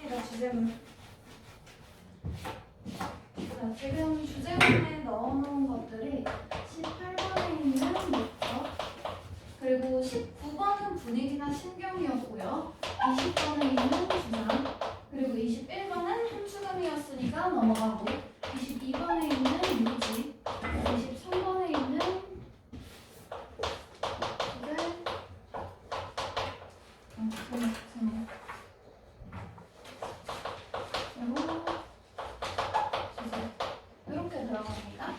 합니다. 주제문. 자, 지금 주제문에 넣어놓은 것들이 18번에 있는 목적, 그리고 19번은 분위기나 신경이었고요. 20번에 있는 주장, 그리고 21번은 함축음이었으니까 넘어가고, 22번에 있는 유지, 23번에 있는 이렇게 들어갑니다.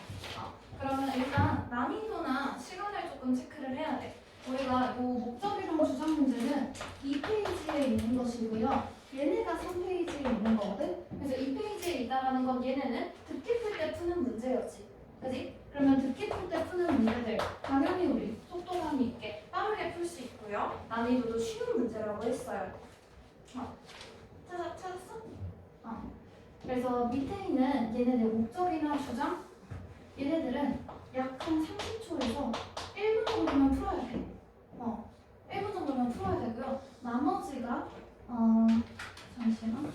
그러면 일단 난이도나 시간을 조금 체크를 해야 돼. 우리가 이 목적이랑 주장 문제는 2페이지에 있는 것이고요. 얘네가 3페이지에 있는 거거든. 그래서 2페이지에 있다라는 건 얘네는 듣기 풀 때 푸는 문제였지. 그지? 그러면 듣기 풀 때 푸는 문제들 당연히 우리 속도감이 있게 빠르게 풀 수 있고요. 난이도도 쉬운 문제라고 했어요. 찾았어? 그래서 밑에 있는 얘네들 목적이나 주장, 얘네들은 약 한 30초에서 1분 정도면 풀어야 돼. 1분 정도면 풀어야 되고요. 나머지가 잠시만.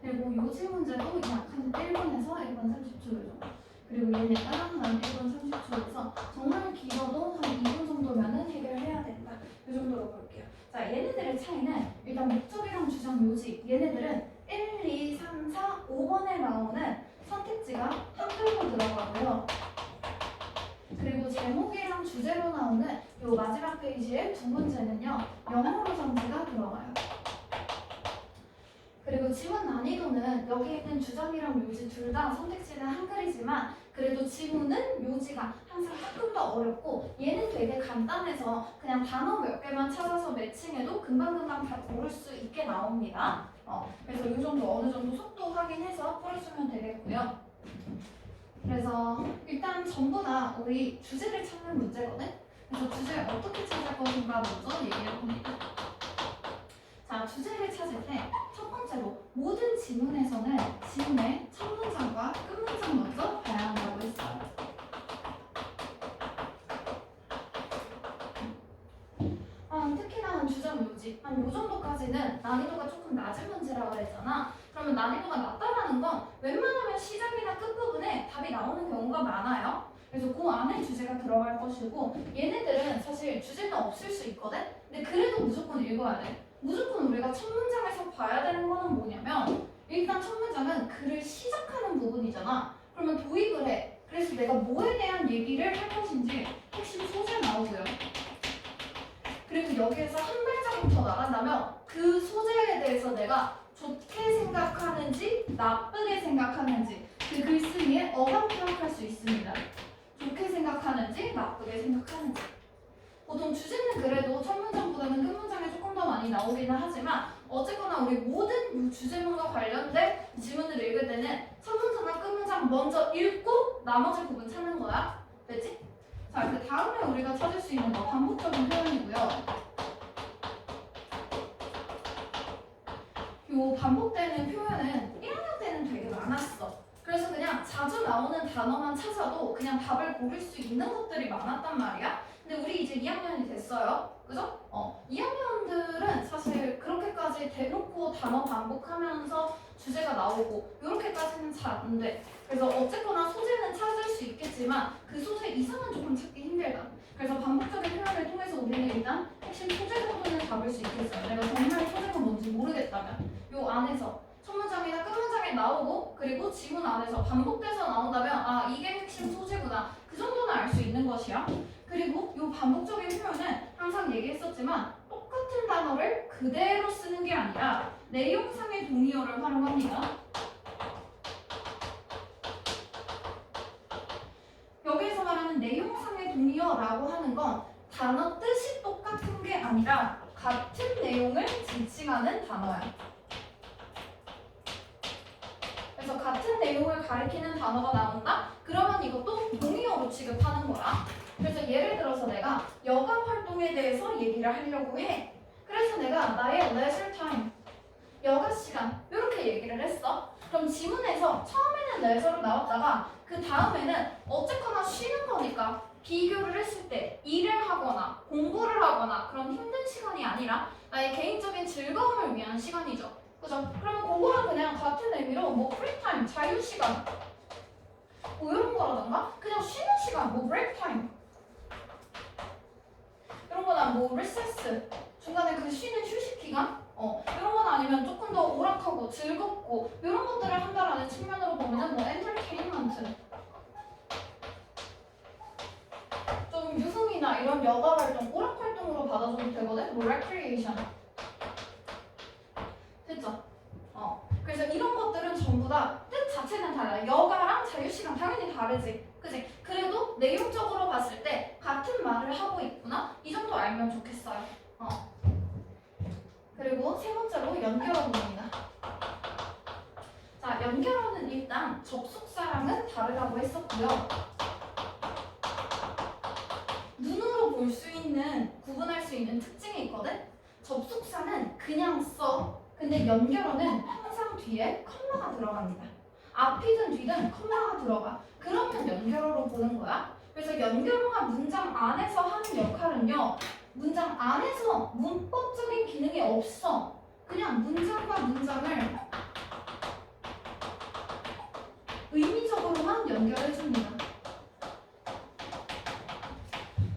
그리고 요지 문제도 약 한 1분에서 1분 30초 정도. 그리고 얘네가 한 1분 30초에서 정말 길어도 한 2분 정도면은 해결을 해야 된다. 이 정도로 볼게요. 자, 얘네들의 차이는 일단 목적이랑 주장, 요지. 얘네들은 1, 2, 3, 4, 5번에 나오는 선택지가 한글로 들어가고요. 그리고 제목이랑 주제로 나오는 요 마지막 페이지의 두 문제는요, 영어로 선지가 들어가요. 그리고 지문 난이도는 여기 있는 주장이랑 요지 둘 다 선택지는 한글이지만 그래도 지문은 요지가 항상 조금 더 어렵고 얘는 되게 간단해서 그냥 단어 몇 개만 찾아서 매칭해도 금방금방 다 고를 수 있게 나옵니다. 그래서 이 정도 어느 정도 속도 확인해서 풀어주면 되겠고요. 그래서 일단 전부 다 우리 주제를 찾는 문제거든? 그래서 주제를 어떻게 찾을 것인가 먼저 얘기해 봅니다. 자, 주제를 찾을 때 첫 번째로 모든 지문에서는 지문의 첫 문장과 끝 문장 먼저 봐야 한다고 했어요. 특히나 한 주장 요지, 한 요 정도까지는 난이도가 조금 낮은 문제라고 했잖아. 그러면 난이도가 낮다라는 건 웬만하면 시작이나 끝부분에 답이 나오는 경우가 많아요. 그래서 그 안에 주제가 들어갈 것이고 얘네들은 사실 주제는 없을 수 있거든? 근데 그래도 무조건 읽어야 돼. 무조건 우리가 첫 문장에서 봐야 되는 거는 뭐냐면 일단 첫 문장은 글을 시작하는 부분이잖아. 그러면 도입을 해. 그래서 내가 뭐에 대한 얘기를 할 것인지 핵심 소재 나오고요. 그리고 여기에서 한 발자국 더 나간다면 그 소재에 대해서 내가 좋게 생각하는지 나쁘게 생각하는지 그 글쓰기에 어감 파악할 수 있습니다. 좋게 생각하는지 나쁘게 생각하는지. 보통 주제는 그래도 첫 문장보다는 끝 문장에 조금 더 많이 나오기는 하지만 어쨌거나 우리 모든 주제문과 관련된 지문을 읽을 때는 첫 문장과 끝 문장 먼저 읽고 나머지 부분 찾는 거야. 됐지? 자, 그 다음에 우리가 찾을 수 있는 거 반복적인 표현이고요. 요 반복되는 표현은 1학년 때는 되게 많았어. 그래서 그냥 자주 나오는 단어만 찾아도 그냥 답을 고를 수 있는 것들이 많았단 말이야. 근데 우리 이제 2학년이 됐어요. 그죠? 2학년들은 사실 그렇게까지 대놓고 단어 반복하면서 주제가 나오고 이렇게까지는 잘 안 돼. 그래서 어쨌거나 소재는 찾을 수 있겠지만 그 소재 이상은 조금 찾기 힘들다. 그래서 반복적인 표현을 통해서 우리는 일단 핵심 소재 정도는 잡을 수 있겠어요. 내가 정말 소재가 뭔지 모르겠다면 요 안에서 첫 문장이나 끝 문장에 나오고 그리고 지문 안에서 반복돼서 나온다면 아 이게 핵심 소재구나. 그 정도는 알 수 있는 것이야. 그리고 요 반복적인 표현은 항상 얘기했었지만 똑같은 단어를 그대로 쓰는 게 아니라 내용상의 동의어를 활용합니다. 여기에서 말하는 내용상의 동의어라고 하는 건 단어 뜻이 똑같은 게 아니라 같은 내용을 지칭하는 단어야. 그래서 같은 내용을 가리키는 단어가 나온다? 그러면 이것도 동의어로 취급하는 거야. 그래서 예를 들어서 내가 여가 활동에 대해서 얘기를 하려고 해. 그래서 내가 나의 leisure time, 여가 시간 이렇게 얘기를 했어. 그럼 지문에서 처음에는 leisure로 나왔다가 그 다음에는 어쨌거나 쉬는 거니까 비교를 했을 때 일을 하거나 공부를 하거나 그런 힘든 시간이 아니라 나의 개인적인 즐거움을 위한 시간이죠. 그죠? 그러면 그거랑 그냥 같은 의미로 뭐 프리타임, 자유시간 뭐 이런 거라던가 그냥 쉬는 시간, 뭐 브레이크타임 이런 거나 뭐 리세스 중간에 그 쉬는 휴식 기간 이런 건 아니면 조금 더 오락하고 즐겁고 이런 것들을 한다라는 측면으로 보면은 뭐 엔터테인먼트 좀 유흥이나 이런 여가 활동, 오락 활동으로 받아줘도 되거든. 뭐 레크리에이션 됐죠? 그래서 이런 것들은 전부 다 뜻 자체는 달라. 여가랑 자유시간 당연히 다르지. 그지? 그래도 내용적으로 봤을 때 같은 말을 하고 있구나? 이 정도 알면 좋겠어요. 그리고 세 번째로 연결어입니다. 자, 연결어는 일단 접속사랑은 다르다고 했었고요. 눈으로 볼 수 있는, 구분할 수 있는 특징이 있거든? 접속사는 그냥 써. 근데 연결어는 항상 뒤에 컴마가 들어갑니다. 앞이든 뒤든 컴마가 들어가. 그러면 연결어로 보는 거야. 그래서 연결어가 문장 안에서 하는 역할은요. 문장 안에서 문법적인 기능이 없어. 그냥 문장과 문장을 의미적으로만 연결해줍니다.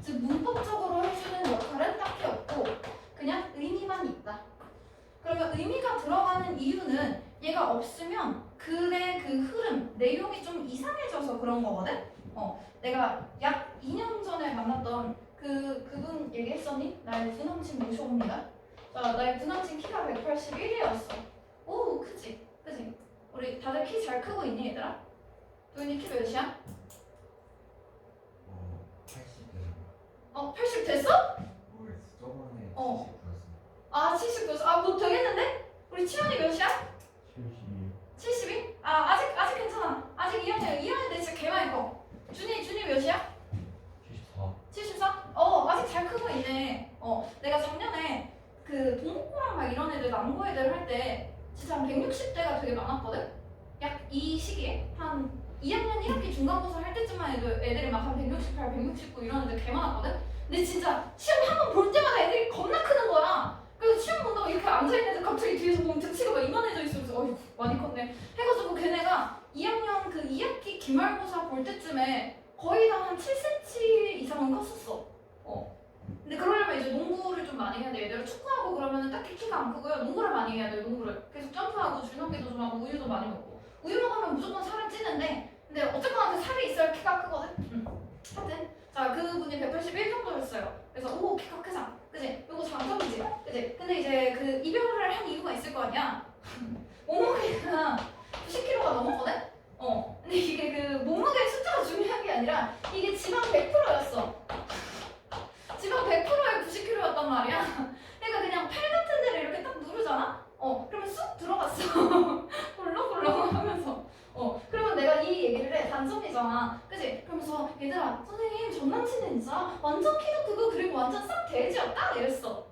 즉 문법적으로 해주는 역할은 딱히 없고 그냥 의미만 있다. 그러면 의미가 들어가는 이유는 얘가 없으면 글의 그 흐름, 내용이 좀 이상해져서 그런 거거든? 내가 약 2년 전에 만났던 그분 얘기했었니? 나의 부남친 모셔옵니다. 나의 부남친 키가 181이었어. 오, 크지? 그치? 우리 다들 키 잘 크고 있니, 얘들아? 도윤이 키 몇이야? 80이요. 80 됐어? 모르겠어. 저번에 어. 79였어. 아, 79. 아, 뭐 되겠는데? 우리 치현이 몇이야? 72. 72? 아직 괜찮아. 아직 2학년. 2학년 때 진짜 개 많이 커. 준이 몇이야? 74. 74? 아직 잘 크고 있네. 내가 작년에 그 동국고랑 막 이런 애들, 남고 애들 할 때 진짜 한 160대가 되게 많았거든? 약 이 시기에? 한 2학년 1학기 중간고사 할 때쯤만 해도 애들이 막 한 168, 169 이런 애들 개 많았거든? 근데 진짜 시험 한 번 볼 때마다 애들이 겁나 크는 거야. 그래서 시험 본다고 이렇게 앉아있는 애들 갑자기 뒤에서 보면 등치가 막 이만해져 있으면서 어휴 많이 컸네 해가지고 걔네가 2학년 그 2학기 기말고사 볼 때쯤에 거의 다 한 7cm 이상은 컸었어. 근데 그러려면 이제 농구를 좀 많이 해야 돼. 얘들 축구하고 그러면은 딱히 키가 안 크고요. 농구를 많이 해야 돼요. 농구를 계속 점프하고 줄넘기도 좀 하고 우유도 많이 먹고 우유 먹으면 무조건 살은 찌는데 근데 어쨌거나 그 살이 있어야 키가 크거든. 하여튼 자 그분이 181 정도였어요. 그래서 오 키가 크자. 그지? 이거 장점이지. 그지? 근데 이제 그 이별을 한 이유가 있을 거 아니야. 몸무게가 90kg가 넘었거든? 근데 이게 그 몸무게 숫자가 중요한 게 아니라 이게 지방 100%였어. 지방 100%의 90kg였단 말이야. 그러니까 그냥 팔 같은 데를 이렇게 딱 누르잖아? 그러면 쑥 들어갔어. 헐렁헐렁 하면서. 그러면 내가 이 얘기를 해. 단점이잖아. 그지? 그러면서 얘들아, 선생님 전 남친은 진짜 완전 키도 크고 그리고 완전 싹 돼지였다? 이랬어.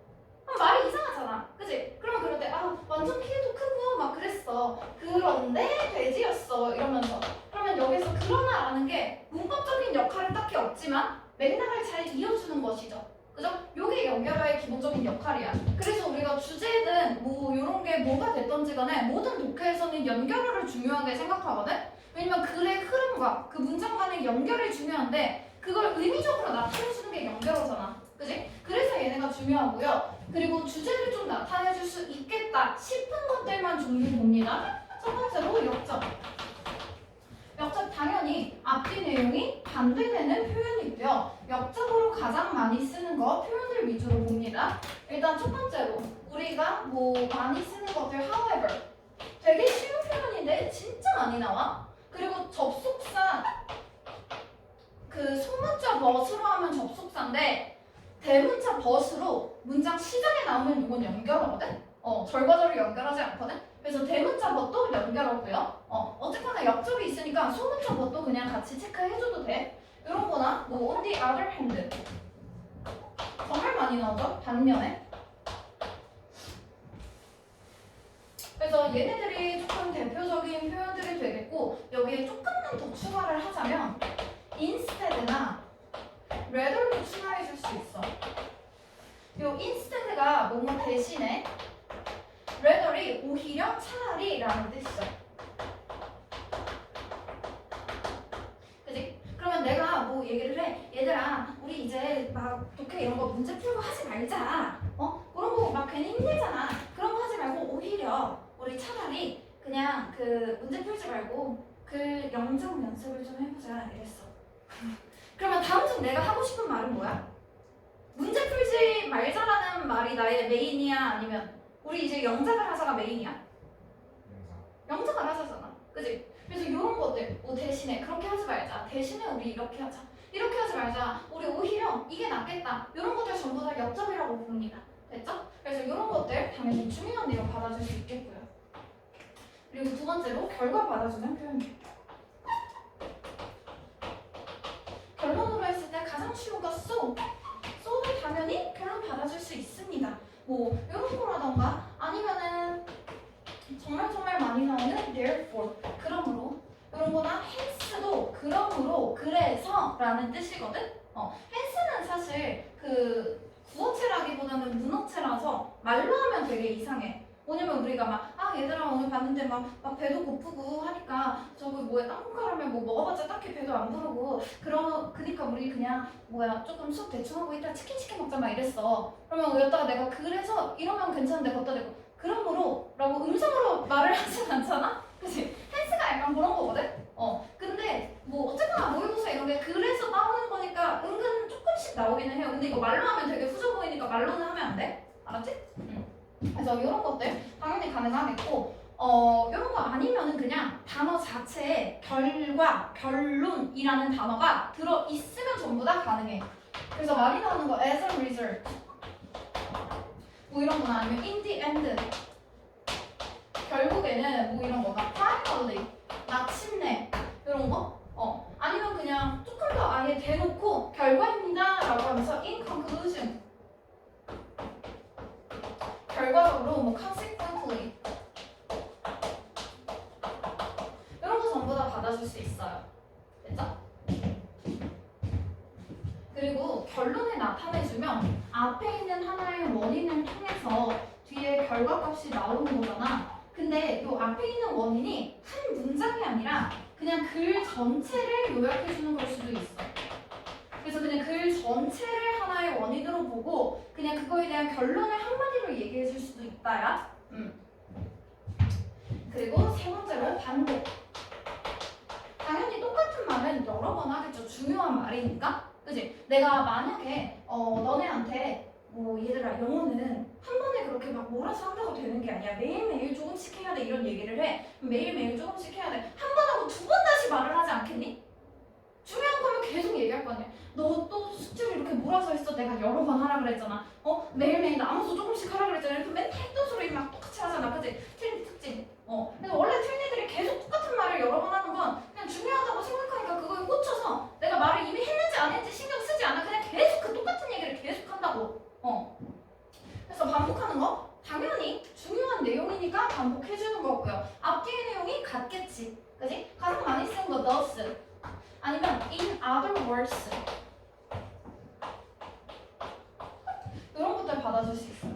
그럼 말이 이상하잖아. 그지? 그러면 그럴 때 완전 키도 크고 막 그랬어. 그런데 돼지였어. 이러면서. 그러면 여기서 그러나라는 게 문법적인 역할은 딱히 없지만 맥락을 잘 이어주는 것이죠. 그죠? 요게 연결어의 기본적인 역할이야. 그래서 우리가 주제든 뭐 요런 게 뭐가 됐던지 간에 모든 독해에서는 연결어를 중요하게 생각하거든? 왜냐면 글의 흐름과 그 문장 간의 연결이 중요한데 그걸 의미적으로 나타내주는 게 연결어잖아. 그지? 그래서 얘네가 중요하고요. 그리고 주제를 좀 나타내줄 수 있겠다 싶은 것들만 종류 봅니다. 첫 번째로 역적. 역적 당연히 앞뒤 내용이 반대되는 표현이고요. 역적으로 가장 많이 쓰는 거 표현들 위주로 봅니다. 일단 첫 번째로 우리가 뭐 많이 쓰는 것들 however 되게 쉬운 표현인데 진짜 많이 나와. 그리고 접속사 그 소문자 but으로 하면 접속사인데 대문자 but으로 문장 시작에 나오면 이건 연결어거든? 절과절을 연결하지 않거든? 그래서 대문자 but도 연결어고요. 어쨌거나 역접이 있으니까 소문자 but도 그냥 같이 체크해줘도 돼. 이런 거나 뭐 on the other hand 정말 많이 나오죠? 반면에. 그래서 얘네들이 조금 대표적인 표현들이 되겠고 여기에 조금만 더 추가를 하자면 instead나 rather도 추가해 줄 수 있어. 요 instead가 뭐뭐 대신에 rather이 오히려 차라리라는 뜻이죠. 그지? 그러면 내가 뭐 얘기를 해. 얘들아, 우리 이제 막 독해 이런 거 문제 풀고 하지 말자. 그런 거 막 괜히 힘들잖아. 그런 거 하지 말고 오히려 우리 차라리 그냥 그 문제 풀지 말고 그 영정 연습을 좀 해보자 이랬어. 그러면 다음 주 내가 하고 싶은 말은 뭐야? 문제 풀지 말자라는 말이 나의 메인이야? 아니면 우리 이제 영작을 하자가 메인이야? 영작을 하자잖아. 그지? 그래서 이런 것들 대신에 그렇게 하지 말자. 대신에 우리 이렇게 하자. 이렇게 하지 말자. 우리 오히려 이게 낫겠다. 이런 것들 전부 다 역접이라고 봅니다. 됐죠? 그래서 이런 것들 당연히 중요한 내용 받아줄 수 있겠고요. 그리고 두 번째로 결과 받아주는 표현이에요. 결론으로 했을 때 가장 쉬운 거 so도 당연히 결론 받아줄 수 있습니다. 뭐 이런 거라던가 아니면은 정말 많이 나오는 therefore 그러므로 이런 거나 hence도 그러므로 그래서라는 뜻이거든. hence는 사실 그 구어체라기보다는 문어체라서 말로 하면 되게 이상해. 뭐냐면 우리가 막 얘들아 오늘 봤는데 막 배도 고프고 하니까 저거 뭐야 땅콩가라면 뭐 먹어봤자 딱히 배도 안 부르고 그니까 우리 그냥 조금 수업 대충 하고 이따 치킨 시켜 먹자 막 이랬어. 그러면 여기다가 내가 그래서 이러면 괜찮은데 걷다 대고 그러므로 라고 음성으로 말을 하진 않잖아? 그치? 헨스가 약간 그런 거거든? 근데 뭐 어쨌거나 모의고사 이런 게 그래서 나오는 거니까 은근 조금씩 나오기는 해요. 근데 이거 말로 하면 되게 후져 보이니까 말로는 하면 안 돼. 알았지? 그래서 이런 것들 당연히 가능하겠고 이런 거 아니면은 그냥 단어 자체에 결과, 결론이라는 단어가 들어있으면 전부 다 가능해. 그래서 많이 나오는 거 as a result 뭐 이런 거나 아니면 in the end 결국에는 뭐 이런 거 막 finally 마침내 이런 거 아니면 그냥 조금 더 아예 대놓고 결과입니다 라고 하면서 in conclusion 결과적으로 뭐 consequently 이런 거 전부 다 받아줄 수 있어요. 됐죠? 그리고 결론에 나타내주면 앞에 있는 하나의 원인을 통해서 뒤에 결과값이 나오는 거잖아. 근데 이 앞에 있는 원인이 한 문장이 아니라 그냥 글 전체를 요약해주는 걸 수도 있어. 그래서 그냥 글 전체를 하나의 원인으로 보고 그냥 그거에 대한 결론을 한마디로 얘기해줄 수도 있다야. 그리고 세 번째로 반복. 당연히 똑같은 말은 여러 번 하겠죠. 중요한 말이니까. 그치? 내가 만약에 너네한테 뭐 얘들아 영어는 한 번에 그렇게 막 몰아서 한다고 되는 게 아니야. 매일매일 조금씩 해야 돼 이런 얘기를 해. 매일매일 조금씩 해야 돼. 한 번 하고 두 번 다시 말을 하지 않겠니? 중요한 거면 계속 얘기할 거 아니야. 너 또 숙제를 이렇게 몰아서 했어. 내가 여러 번 하라 그랬잖아. 매일매일 나눠서 조금씩 하라 그랬잖아. 이렇게 맨날 또 소리 막 똑같이 하잖아. 그치? 틀린 특징. 그래서 원래 틀린 애들이 계속 똑같은 말을 여러 번 하는 건 그냥 중요하다고 생각하니까 그거에 꽂혀서 내가 말을 이미 했는지 안 했는지 신경 쓰지 않아. 그냥 계속 그 똑같은 얘기를 계속 한다고. 그래서 반복하는 거 당연히 중요한 내용이니까 반복해주는 거고요. 앞뒤의 내용이 같겠지. 그지? 가장 많이 쓰는 거 thus 아니면 in other words 이런 것들 받아줄 수 있어요.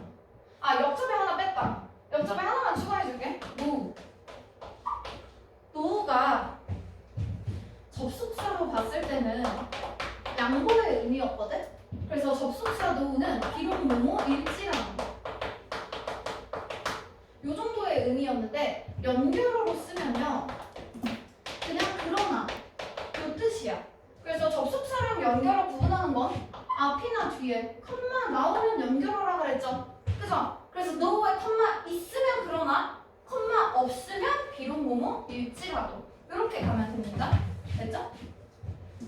역접에 하나 뺐다. 역접에 하나만 추가해줄게. no가 접속사로 봤을 때는 양보의 의미였거든? 그래서 접속사 no는 비록 뭐뭐일지라는 거. 요 정도의 의미였는데 연결어로 쓰면요. 그냥 그러나 요 뜻이야. 그래서 접속사랑 연결어 구분하는 건 앞이나 뒤에 컴마 나오면 연결어라 그랬죠. 그죠? 그래서 no에 컴마 있으면 그러나 컴마 없으면 비록 뭐뭐일지라도 이렇게 가면 됩니다. 됐죠?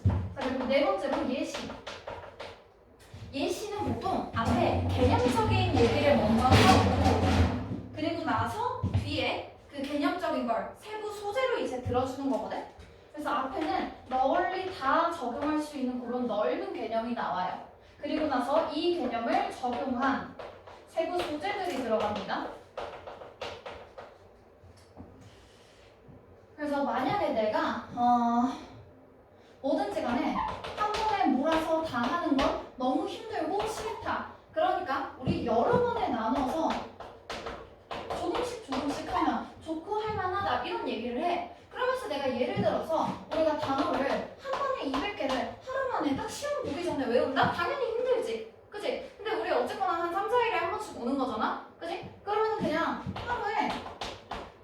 자, 그리고 네 번째로 예시. 예시는 보통 앞에 개념적인 얘기를 먼저 하고 그리고 나서 뒤에 그 개념적인 걸 세부 소재로 이제 들어주는 거거든. 그래서 앞에는 널리 다 적용할 수 있는 그런 넓은 개념이 나와요. 그리고 나서 이 개념을 적용한 세부 소재들이 들어갑니다. 그래서 만약에 내가 뭐든지 간에 한 번에 몰아서 다 하는 건 너무 힘들고 싫다. 그러니까 우리 여러 번에 나눠서 조금 번씩 오는 거잖아. 그지? 그러면 그냥 하루에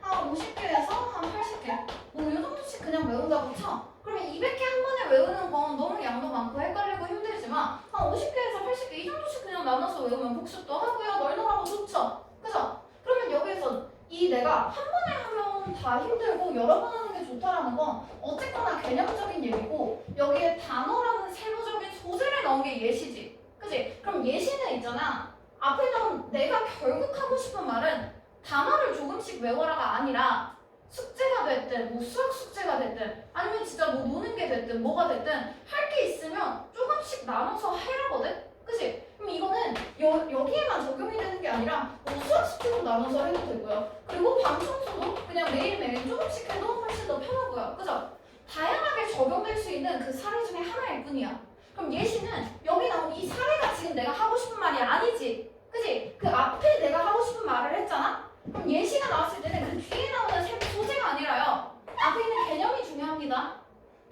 한 50개에서 한 80개 뭐 이 정도씩 그냥 외운다고 쳐. 그러면 200개 한 번에 외우는 건 너무 양도 많고 헷갈리고 힘들지만 한 50개에서 80개 이 정도씩 그냥 나눠서 외우면 복습도 하고요. 널널하고 좋죠. 그죠? 그러면 여기에서 이 내가 한 번에 하면 다 힘들고 여러 번 하는 게 좋다라는 건 어쨌거나 개념적인 얘기고 여기에 단어라는 세부적인 소재를 넣은 게 예시지. 그지? 그럼 예시는 있잖아. 앞에 나온 내가 결국 하고 싶은 말은 단어를 조금씩 외워라가 아니라 숙제가 됐든 뭐 수학 숙제가 됐든 아니면 진짜 뭐 노는 게 됐든 뭐가 됐든 할 게 있으면 조금씩 나눠서 해라거든? 그치? 그럼 이거는 여기에만 적용이 되는 게 아니라 뭐 수학 숙제도 나눠서 해도 되고요. 그리고 방 청소도 그냥 매일매일 조금씩 해도 훨씬 더 편하고요. 그죠? 다양하게 적용될 수 있는 그 사례 중에 하나일 뿐이야. 그럼 예시는 여기 나온 이 사례가 지금 내가 하고 싶은 말이 아니지. 그치? 그 앞에 내가 하고 싶은 말을 했잖아? 그럼 예시가 나왔을 때는 그 뒤에 나오는 소재가 아니라요. 앞에 있는 개념이 중요합니다.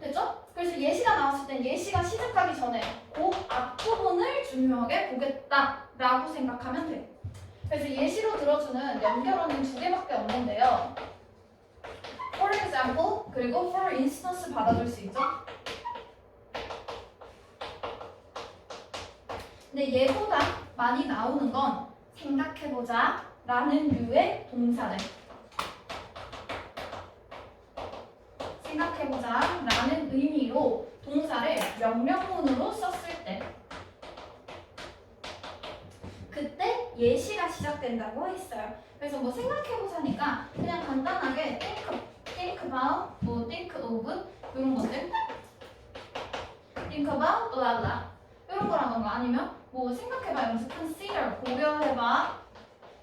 됐죠? 그래서 예시가 나왔을 땐 예시가 시작하기 전에 그 앞부분을 중요하게 보겠다라고 생각하면 돼. 그래서 예시로 들어주는 연결어는 2개밖에 없는데요. For example 그리고 for instance 받아줄 수 있죠? 근데 얘보다 많이 나오는 건 생각해보자 라는 류의 동사들. 생각해보자 라는 의미로 동사를 명령문으로 썼을 때 그때 예시가 시작된다고 했어요. 그래서 뭐 생각해보자니까 그냥 간단하게 think about, 뭐 think of 이런 것들 think about, lalala 이런 거라던가 아니면 뭐 생각해봐 이러면서 consider, 고려해봐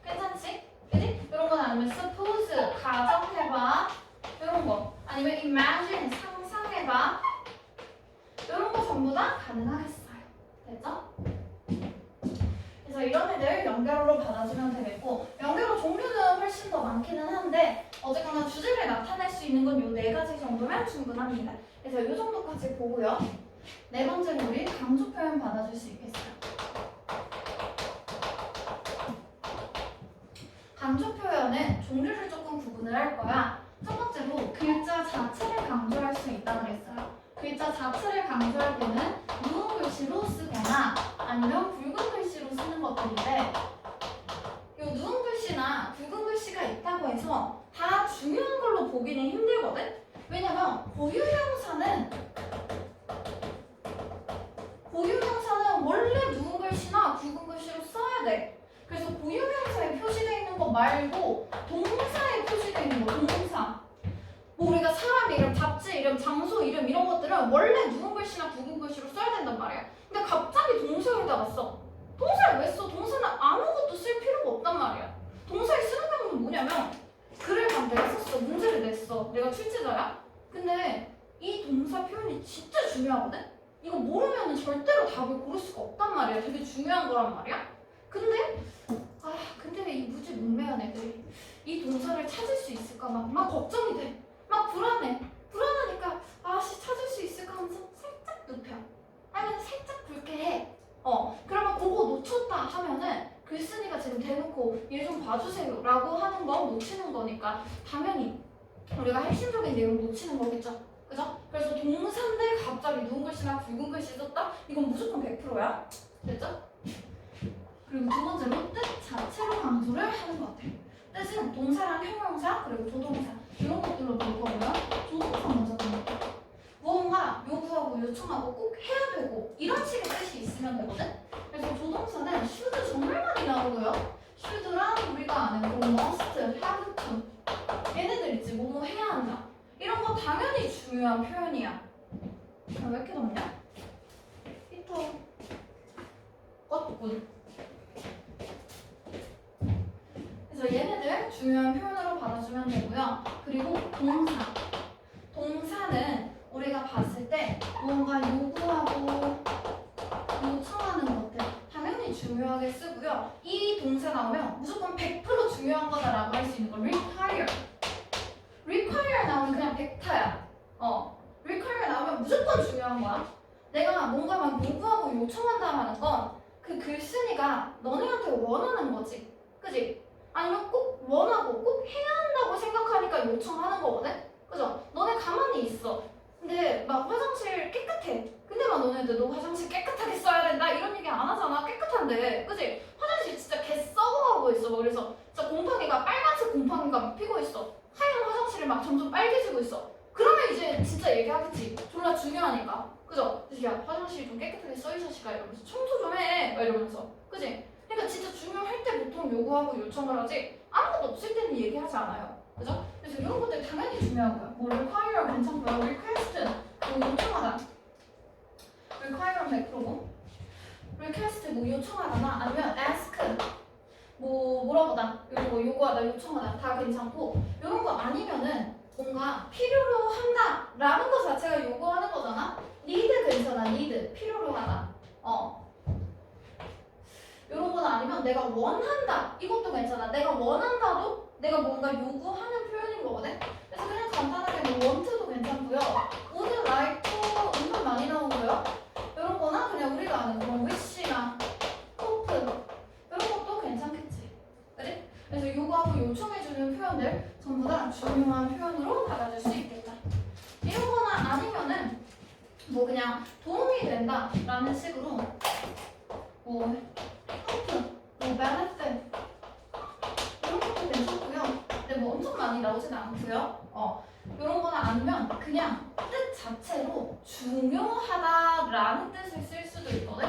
괜찮지? 그지? 이런 건 아니면 suppose, 가정해봐 이런 거 아니면 imagine, 상상해봐 이런 거 전부 다 가능하겠어요. 됐죠? 그래서 이런 애들 연결어로 받아주면 되겠고 연결어 종류는 훨씬 더 많기는 한데 어쨌거나 주제를 나타낼 수 있는 건 요 4가지 정도면 충분합니다. 그래서 요 정도까지 보고요. 네 번째로 우리 강조 표현 받아줄 수 있겠어요. 강조 표현은 종류를 조금 구분을 할 거야. 첫 번째로 글자 자체를 강조할 수 있다고 그랬어요. 글자 자체를 강조할 때는 누운 글씨로 쓰거나 아니면 굵은 글씨로 쓰는 것들인데 이 누운 글씨나 굵은 글씨가 있다고 해서 다 중요한 걸로 보기는 힘들거든? 왜냐면 고유명사는 원래 누운 글씨나 굵은 글씨로 써야 돼. 그래서 고유명사에 표시되어 있는 거 말고 동사에 표시되어 있는 거, 동사. 뭐 우리가 사람 이름, 잡지 이름, 장소 이름 이런 것들은 원래 누운 글씨나 굵은 글씨로 써야 된단 말이야. 근데 갑자기 동사에다가 써. 동사를 왜 써? 동사는 아무것도 쓸 필요가 없단 말이야. 동사에 쓰는 경우는 뭐냐면 글을 막 내가 썼어. 문제를 냈어. 내가 출제자야. 근데 이 동사 표현이 진짜 중요하거든? 이거 모르면 절대로 답을 고를 수가 없단 말이야. 되게 중요한 거란 말이야. 근데 이 무지 문매한 애들이 이 동사를 찾을 수 있을까 막 걱정이 돼. 막 불안하니까 찾을 수 있을까 하면서 살짝 눕혀. 아니면 살짝 굵게 해. 그러면 그거 놓쳤다 하면은 글쓴이가 지금 대놓고 얘 좀 봐주세요 라고 하는 거 놓치는 거니까 당연히 우리가 핵심적인 내용 놓치는 거겠죠. 그죠? 그래서 동사인데 갑자기 누운 글씨나 굵은 글씨 썼다? 이건 무조건 100%야. 됐죠? 그리고 두 번째로 뜻 자체로 강조를 하는 것 같아요. 뜻은 동사랑 형용사 그리고 조동사 이런 것들로 볼 거고요. 조동사 먼저 볼게요. 무언가 요구하고 요청하고 꼭 해야 되고 이런 식의 뜻이 있으면 되거든. 그래서 조동사는 should 정말 많이 나오고요. should랑 우리가 아는 뭐 must, have to 얘네들 있지. 뭐뭐 해야 한다. 이런 거 당연히 중요한 표현이야. 왜 이렇게 덥냐? 히터 껐군. 그래서 얘네들 중요한 표현으로 받아주면 되고요. 그리고 동사. 동사는 우리가 봤을 때 뭔가 요구하고 요청하는 것들 당연히 중요하게 쓰고요. 이 동사 나오면 무조건 100% 중요한 거다라고 할 수 있는 거 require. require 나오면 그냥 100타야. require 나오면 무조건 중요한 거야. 내가 뭔가 막 요구하고 요청한다 하는 건 그 글쓴이가 너네한테 원하는 거지. 그지? 아니면 꼭 원하고 꼭 해야 한다고 생각하니까 요청하는 거거든? 그죠? 너네 가만히 있어. 근데 막 화장실 깨끗해. 근데 막 너네들 너 화장실 깨끗하게 써야 된다 이런 얘기 안 하잖아. 깨끗한데. 그지? 화장실 진짜 개 썩어가고 있어. 막 그래서 진짜 곰팡이가 빨간색 곰팡이가 막 피고 있어. 하얀 화장실이 막 점점 빨개지고 있어. 그러면 이제 진짜 얘기하겠지. 졸라 중요하니까. 그죠? 그래서 야 화장실 좀 깨끗하게 써 이 자식아 이러면서 청소 좀 해. 막 이러면서. 그지? 그러니까 진짜 중요할 때 보통 요구하고 요청을 하지 아무것도 없을 때는 얘기하지 않아요. 그죠? 그래서 이런 것들 당연히 중요한 거야. 뭐 require 괜찮고요. request 뭐 요청하다. require 100%고 request 뭐 요청하거나 아니면 ask 뭐 물어보다 이런 거 요구하다 요청하다 다 괜찮고 이런 거 아니면은 뭔가 필요로 한다 라는 거 자체가 요구하는 거잖아. need 괜찮아. need 필요로 하다. 이런 건 아니면 내가 원한다 이것도 괜찮아. 내가 원한다도 내가 뭔가 요구하는 표현인 거거든. 그래서 그냥 간단하게 뭐 want도 괜찮고요. would like도 은근 많이 나오고요. 이런 거나 그냥 우리가 아는 그런 wish나 hope 이런 것도 괜찮겠지. 그래? 그래서 요구하고 요청해주는 표현들 전부 다 중요한 표현으로 받아줄 수 있겠다. 이런 거나 아니면은 뭐 그냥 도움이 된다 라는 식으로 뭐 help, 뭐 benefit 이런 것도 괜찮고요. 근데 뭐 엄청 많이 나오진 않고요. 이런 거나 아니면 그냥 뜻 자체로 중요하다라는 뜻을 쓸 수도 있거든.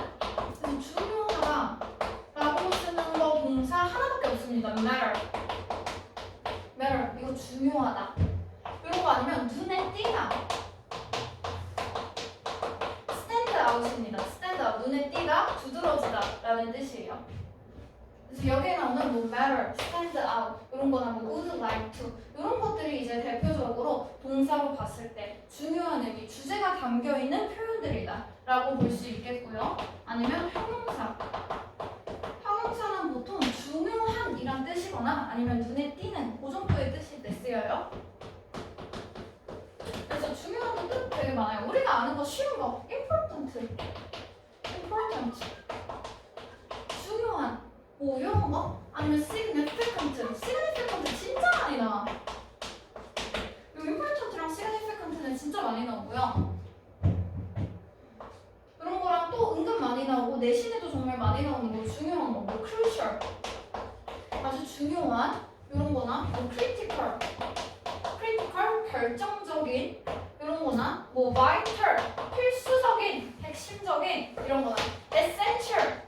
그래서 중요하다라고 쓰는 거 동사 하나밖에 없습니다. matter 이거 중요하다. 이런 거 아니면 눈에 띄다. stand out입니다. stand out 눈에 띄다, 두드러지다라는 뜻이에요. 그래서 여기에 나오는 뭐 matter, stand out 이런 거나 뭐 would like to 이런 것들이 이제 대표적으로 동사로 봤을 때 중요한 의미, 주제가 담겨 있는 표현들이다라고 볼 수 있겠고요. 아니면 형용사. 형용사는 보통 중요한이란 뜻이거나 아니면 눈에 띄는 그 정도의 뜻일 때 쓰여요. 그래서 중요한 뜻 되게 많아요. 우리가 아는 거 쉬운 거 important 중요한 뭐 이런 거? 아니면 significant 진짜 많이 나와. 이 important랑 significant는 진짜 많이 나오고요. 이런 거랑 또 은근 많이 나오고 내신에도 정말 많이 나오는 거 중요한 거, 뭐 crucial 아주 중요한 이런 거나 뭐 critical 결정적인 이런 거나 뭐 vital 필수적인 핵심적인 이런 거나 essential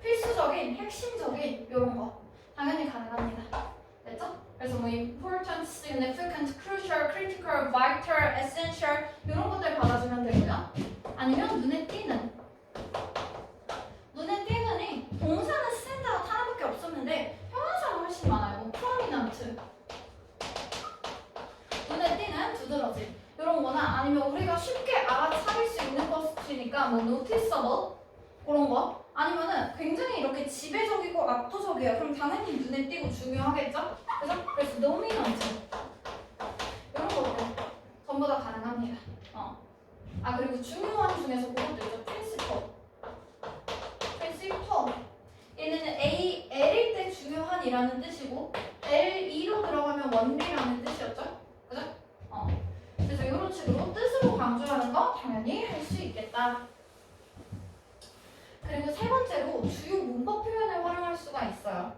필수적인, 핵심적인 이런 거 당연히 가능합니다. 됐죠? 그래서 뭐 important, significant, crucial, critical, vital, essential 이런 것들 받아주면 되고요. 아니면 눈에 띄는 이 동사는 stand out 하나밖에 없었는데 형용사는 훨씬 많아요. 뭐 prominent 눈에 띄는, 두드러짐 이런 거나 아니면 우리가 쉽게 알아차릴 수 있는 것이니까 뭐 noticeable 그런 거 아니면은 굉장히 이렇게 지배적이고 압도적이에요. 그럼 당연히 눈에 띄고 중요하겠죠? 그죠? 그래서 dominant 이런 것들 전부 다 가능합니다. 그리고 중요한 중에서 그것도 있죠. principal 얘는 L일 때 중요한이라는 뜻이고 L2로 들어가면 원리라는 뜻이었죠? 그죠? 그래서 이런 식으로 뜻으로 강조하는 거 당연히 할 수 있겠다. 그리고 세 번째로 주요 문법 표현을 활용할 수가 있어요.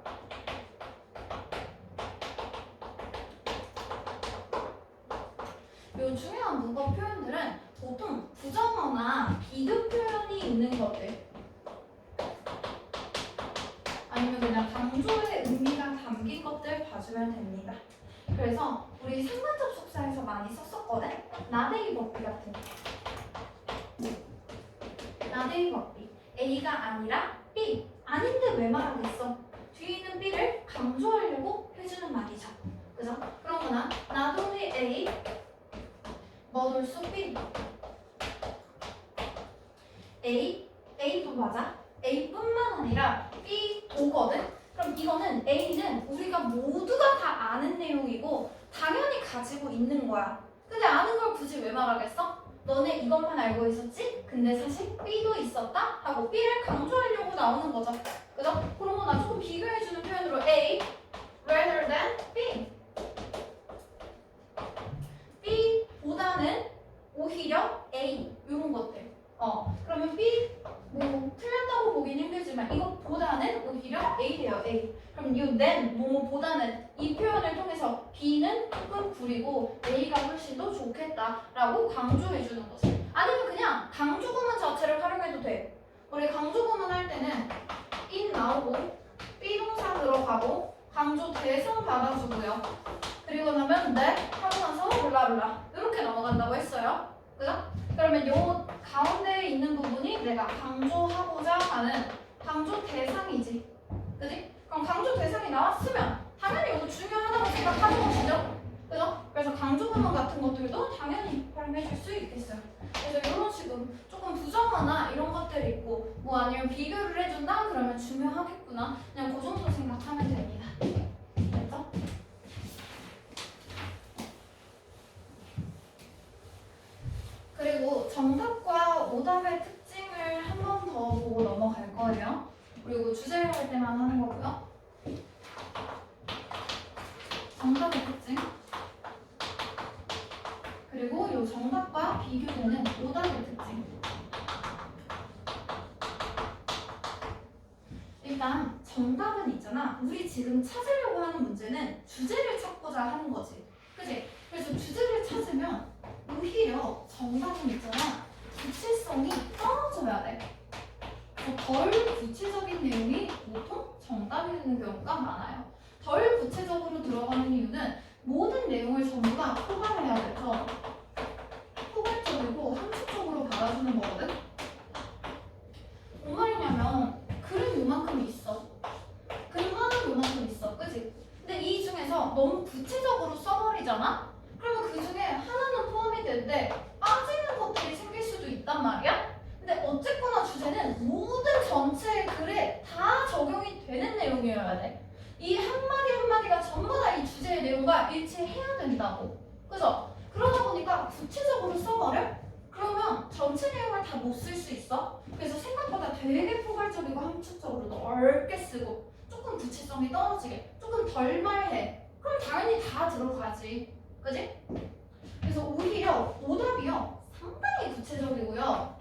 이 중요한 문법 표현들은 보통 부정어나 비교 표현이 있는 것들 아니면 그냥 강조의 의미가 담긴 것들 봐주면 됩니다. 그래서 우리 상관접속사에서 많이 썼었거든? 나데이 버비 같은 거. 나데이 버비 A가 아니라 B 아닌데 왜 말하겠어? 뒤에 있는 B를 강조하려고 해주는 말이죠. 그죠? 그런 거나 not only A but also B A도 맞아. A뿐만 아니라 B도거든? 그럼 이거는 A는 우리가 모두가 다 아는 내용이고 당연히 가지고 있는 거야. 근데 아는 걸 굳이 왜 말하겠어? 너네 이것만 알고 있었지? 근데 사실 B도 있었다? 하고 B를 강조하려고 나오는 거죠. 그죠? 그러면 나 조금 비교해주는 표현으로 A rather than B. B보다는 오히려 A 이런 것들. 그러면 B 뭐 틀렸다고 보긴 힘들지만 이것보다는 오히려 A래요. A. 그럼 이 then 뭐뭐보다는 이 표현을 통해서 B는 조금 구리고 A가 훨씬 더 좋겠다라고 강조해주는 거죠. 아니면 그냥 강조 구문 자체를 활용해도 돼. 우리 강조 구문 할 때는 in 나오고 B동사 들어가고 강조 대상 받아주고요. 그리고 나면 that 하고 나서 블라블라 이렇게 넘어간다고 했어요. 그죠? 그러면 요 가운데에 있는 부분이 내가 강조하고자 하는 강조 대상이지. 그지? 그럼 강조 대상이 나왔으면 당연히 이거 중요하다고 생각하는 것이죠. 그죠? 그래서 강조 구문 같은 것들도 당연히 활용해줄 수 있겠어요. 그래서 이런 식으로 조금 부정어나 이런 것들이 있고 뭐 아니면 비교를 해준다? 그러면 중요하겠구나. 그냥 그 정도 생각하면 됩니다. 됐죠? 그리고 정답과 오답의 특징을 한 번 더 보고 넘어갈 거예요. 그리고 주제를 할 때만 하는 거고요. 정답의 특징. 그리고 이 정답과 비교되는 오답의 특징. 일단 정답은 있잖아. 우리 지금 찾으려고 하는 문제는 주제를 찾고자 하는 거지. 그치? 그래서 주제를 찾으면 오히려 정답은 있잖아. 구체성이 떨어져야 돼. 덜 구체적인 내용이 보통 정답이 되는 경우가 많아요. 덜 구체적으로 들어가는 이유는 모든 내용을 전부 다 포괄해야 돼서 포괄적이고 함축적으로 받아주는 거거든. 뭔 말이냐면 글은 요만큼 있어. 글만은 요만큼 있어. 그치? 근데 이 중에서 너무 구체적으로 써버리잖아? 그러면 그 중에 하나는 포함이 되는데 빠지는 것들이 생길 수도 있단 말이야? 근데 어쨌거나 주제는 모든 전체의 글에 다 적용이 되는 내용이어야 돼. 이 한마디 한마디가 전부 다 이 주제의 내용과 일치해야 된다고. 그죠? 그러다 보니까 구체적으로 써버려? 그러면 전체 내용을 다 못 쓸 수 있어. 그래서 생각보다 되게 포괄적이고 함축적으로 넓게 쓰고 조금 구체성이 떨어지게 조금 덜 말해. 그럼 당연히 다 들어가지. 그지? 그래서 오히려 오답이요. 상당히 구체적이고요.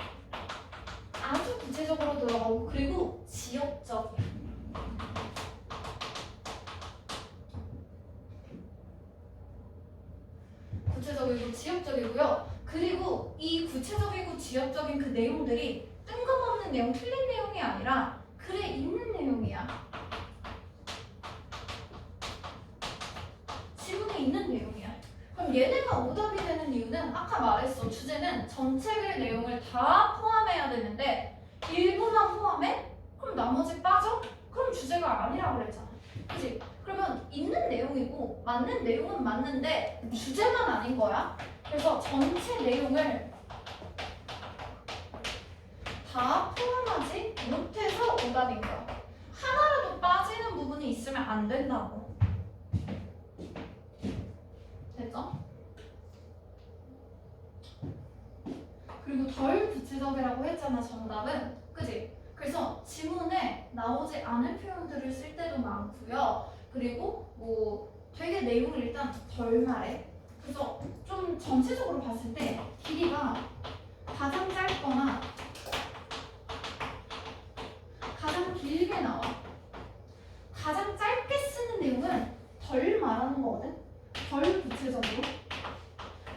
아주 구체적으로 들어가고 그리고 지역적이야. 구체적이고 지역적이고요. 그리고 이 구체적이고 지역적인 그 내용들이 뜬금없는 내용, 틀린 내용이 아니라 글에 있는 내용이야. 지문에 있는 내용이야. 그럼 얘네가 오답이 되는 이유는 아까 말했어. 주제는 전체 글 내용을 다 포함해야 되는데 일부만 포함해? 그럼 나머지 빠져? 그럼 주제가 아니라고 그랬잖아. 그치? 그러면 있는 내용이고 맞는 내용은 맞는데 주제만 아닌 거야. 그래서 전체 내용을 다 포함하지 못해서 오답인 거야. 하나라도 빠지는 부분이 있으면 안 된다고. 됐죠? 그리고 덜 구체적이라고 했잖아, 정답은. 그지? 그래서 지문에 나오지 않은 표현들을 쓸 때도 많고요. 그리고 뭐 되게 내용을 일단 덜 말해. 그래서 좀 전체적으로 봤을 때 길이가 가장 짧거나 가장 길게 나와. 가장 짧게 쓰는 내용은 덜 말하는 거거든? 덜 구체적으로.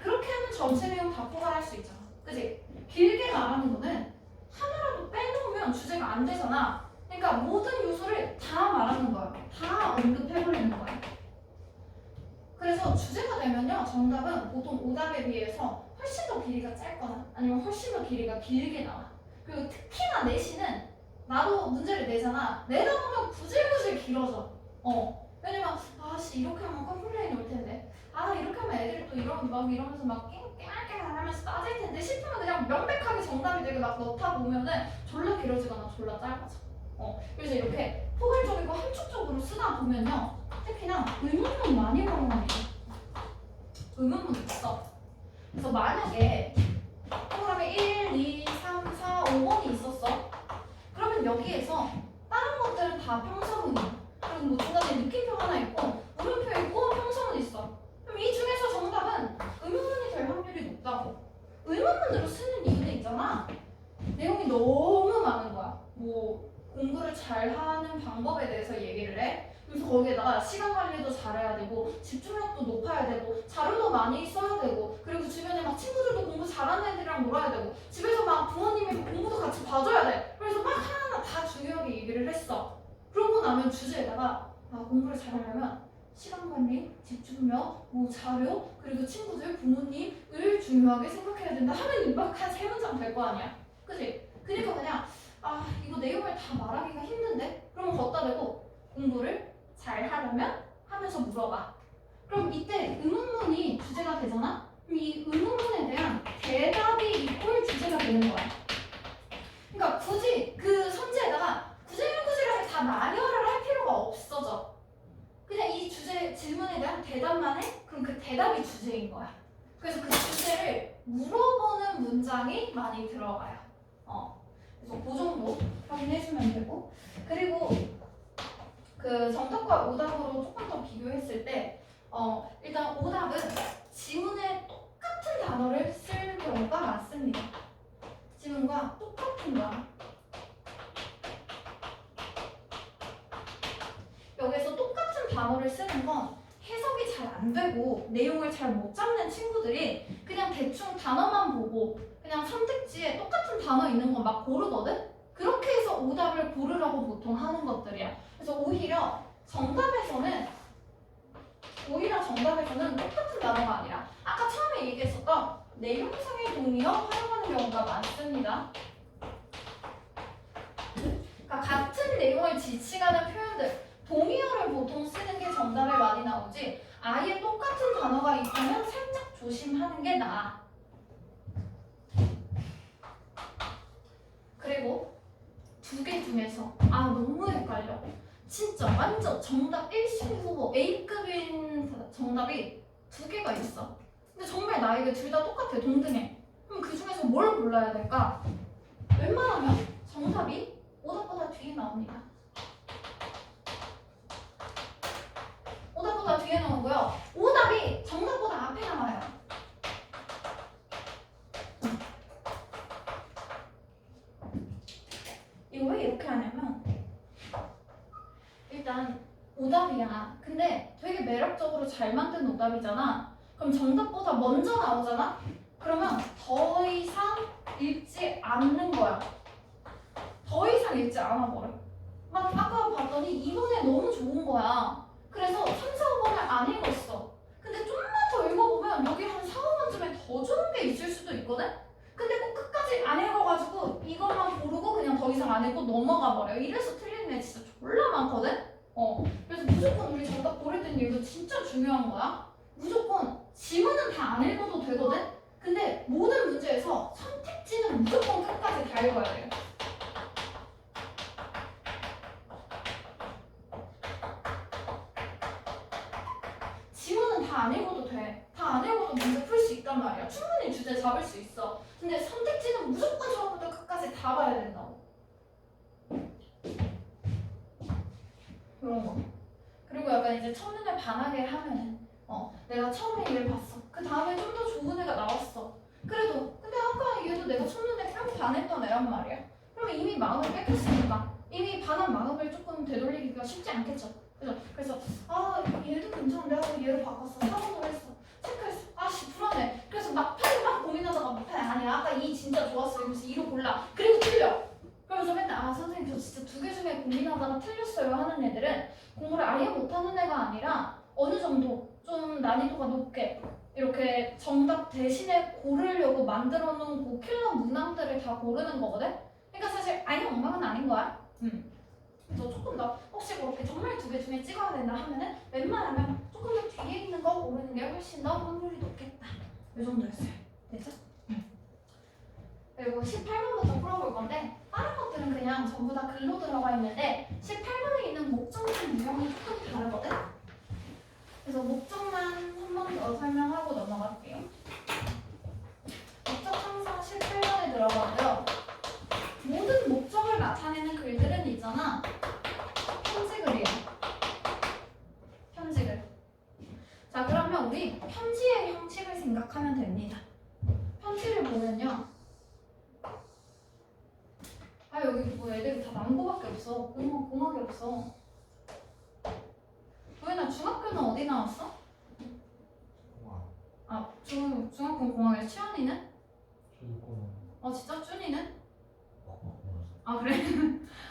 그렇게 하면 전체 내용 다 포괄할 수 있잖아. 그치? 길게 말하는 거는 하나라도 빼놓으면 주제가 안 되잖아. 그러니까 모든 요소를 다 말하는 거야. 다 언급해버리는 거야. 그래서 주제가 되면요, 정답은 보통 오답에 비해서 훨씬 더 길이가 짧거나 아니면 훨씬 더 길이가 길게 나와. 그리고 특히나 내신은 나도 문제를 내잖아. 내다 보면 구질구질 길어져. 왜냐면 아씨 이렇게 하면 컴플레인이 올 텐데, 아 이렇게 하면 애들이 또 이러면서 막 깨알깨알 하면서 따질 텐데 싶으면 그냥 명백하게 정답이 되게 막 넣다 보면은 졸라 길어지거나 졸라 짧아져. 그래서 이렇게 포괄적이고 함축적으로 쓰다 보면요, 특히나 의문문 많이 활용하는 게 의문문 있어. 그래서 만약에 1, 2, 3, 4, 5번이 있었어. 그러면 여기에서 다른 것들은 다 평서문이야. 그리고 뭐 중간에 느낌표 하나 있고 물음표 있고 평서문 있어. 그럼 이 중에서 정답은 의문문이 될 확률이 높다고. 의문문으로 쓰는 이유는 있잖아. 내용이 너무 많은 거야. 뭐 공부를 잘하는 방법에 대해서 얘기를 해. 그래서 거기에다가 시간 관리도 잘해야 되고 집중력도 높아야 되고 자료도 많이 써야 되고 그리고 주변에 막 친구들도 공부 잘하는 애들이랑 놀아야 되고 집에서 막 부모님이 공부도 같이 봐줘야 돼. 그래서 막 하나하나 다 중요하게 얘기를 했어. 그러고 나면 주제에다가 공부를 잘하려면 시간 관리, 집중력, 뭐 자료, 그리고 친구들, 부모님을 중요하게 생각해야 된다 하면 막 한 3문장 될 거 아니야. 그치? 그러니까 그냥 이거 내용을 다 말하기가 힘든데? 그러면 걷다 대고 공부를 잘 하려면 하면서 물어봐. 그럼 이때 의문문이 주제가 되잖아? 그럼 이 의문문에 대한 대답이 이꼴 주제가 되는 거야. 그러니까 굳이 그 선지에다가 구질구질하게 다 나열을 할 필요가 없어져. 그냥 이 주제 질문에 대한 대답만 해? 그럼 그 대답이 주제인 거야. 그래서 그 주제를 물어보는 문장이 많이 들어가요. 그래서 그 정도 확인해주면 되고 그리고 그 정답과 오답으로 조금 더 비교했을 때 일단 오답은 지문에 똑같은 단어를 쓸 경우가 많습니다. 지문과 똑같은 거야. 여기서 똑같은 단어를 쓰는 건 해석이 잘 안 되고 내용을 잘 못 잡는 친구들이 그냥 대충 단어만 보고 그냥 선택지에 똑같은 단어 있는 거 막 고르거든? 그렇게 해서 오답을 고르라고 보통 하는 것들이야. 그래서 오히려 정답에서는 똑같은 단어가 아니라 아까 처음에 얘기했었던 내용상의 동의어 활용하는 경우가 많습니다. 그러니까 같은 내용을 지칭하는 표현들 동의어를 보통 쓰는 게 정답에 많이 나오지 아예 똑같은 단어가 있다면 살짝 조심하는 게 나아. 그리고 두 개 중에서 너무 헷갈려. 진짜 완전 정답 1심 후보 A급인 정답이 두 개가 있어. 근데 정말 나에게 둘 다 똑같아. 동등해. 그럼 그 중에서 뭘 골라야 될까? 웬만하면 정답이 오답보다 뒤에 나옵니다. 오답보다 뒤에 나오고요. 오답이 정답보다 앞에 나와요. 이거 왜 이렇게 하냐면 일단 오답이야. 근데 되게 매력적으로 잘 만든 오답이잖아. 그럼 정답보다 먼저 나오잖아? 그러면 더 이상 읽지 않는 거야. 더 이상 읽지 않아 버려. 막 아까 봤더니 2번에 너무 좋은 거야. 그래서 3, 4, 5번을 안 읽었어. 근데 좀만 더 읽어보면 여기 한 4, 5번쯤에 더 좋은 게 있을 수도 있거든? 근데 꼭 끝까지 안 읽어가지고 이것만 고르고 그냥 더 이상 안 읽고 넘어가 버려. 이래서 틀리는 애 진짜 졸라 많거든? 그래서 무조건 우리 정답 고를 때는 이거 진짜 중요한 거야. 무조건 지문은 다 안 읽어도 되거든? 근데 모든 문제에서 선택지는 무조건 끝까지 다 읽어야 돼요. 지문은 다 안 읽어도 돼. 다 안 읽어도 문제 풀 수 있단 말이야. 충분히 주제 잡을 수 있어. 근데 선택지는 무조건 처음부터 끝까지 다 봐야 된다고. 이런 거. 그리고 약간 이제 첫눈에 반하게 하면은 내가 처음에 얘를 봤어. 그 다음에 좀 더 좋은 애가 나왔어. 그래도 근데 아까 얘도 내가 첫눈에 뿅 반했던 애란 말이야. 그러면 이미 마음을 뺏겼으니까 이미 반한 마음을 조금 되돌리기가 쉽지 않겠죠. 그래서 얘도 괜찮은데 하고 얘를 바꿨어. 4번으로 했어. 체크했어. 불안해. 그래서 막판에 막 고민하다가 막판에 아니야. 아까 이 진짜 좋았어. 이러면서 2로 골라. 그리고 틀려. 그러면서 맨날 선생님 저 진짜 두 개 중에 고민하다가 틀렸어요 하는 애들은 공부를 아예 못하는 애가 아니라 어느 정도 좀 난이도가 높게 이렇게 정답 대신에 고르려고 만들어 놓은 그 킬러 문항들을 다 고르는 거거든? 그러니까 사실 아예 엉망은 아닌 거야. 그래서 조금 더 혹시 그렇게 정말 두 개 중에 찍어야 된다 하면은 웬만하면 조금 더 뒤에 있는 거 고르는 게 훨씬 더 확률이 높겠다. 이 정도였어요. 됐죠? 그리고 18번부터 풀어볼 건데 다른 것들은 그냥 전부 다 글로 들어가 있는데 18번에 있는 목적문 유형이 조금 다르거든? 그래서 목적만 한 번 더 설명하고 넘어갈게요. 목적 항상 18번에 들어가 글이라고 하고요. 모든 목적을 나타내는 글들은 있잖아. 편지글이에요. 편지글. 자, 그러면 우리 편지의 형식을 생각하면 됩니다. 편지를 보면요. 아, 여기 뭐 애들이 다 남고밖에 없어. 공학이 없어. 도현아, 중학교는 어디 나왔어? 아, 중학교 공학이야. 치현이는? 진짜? 준이는? 아, 그래?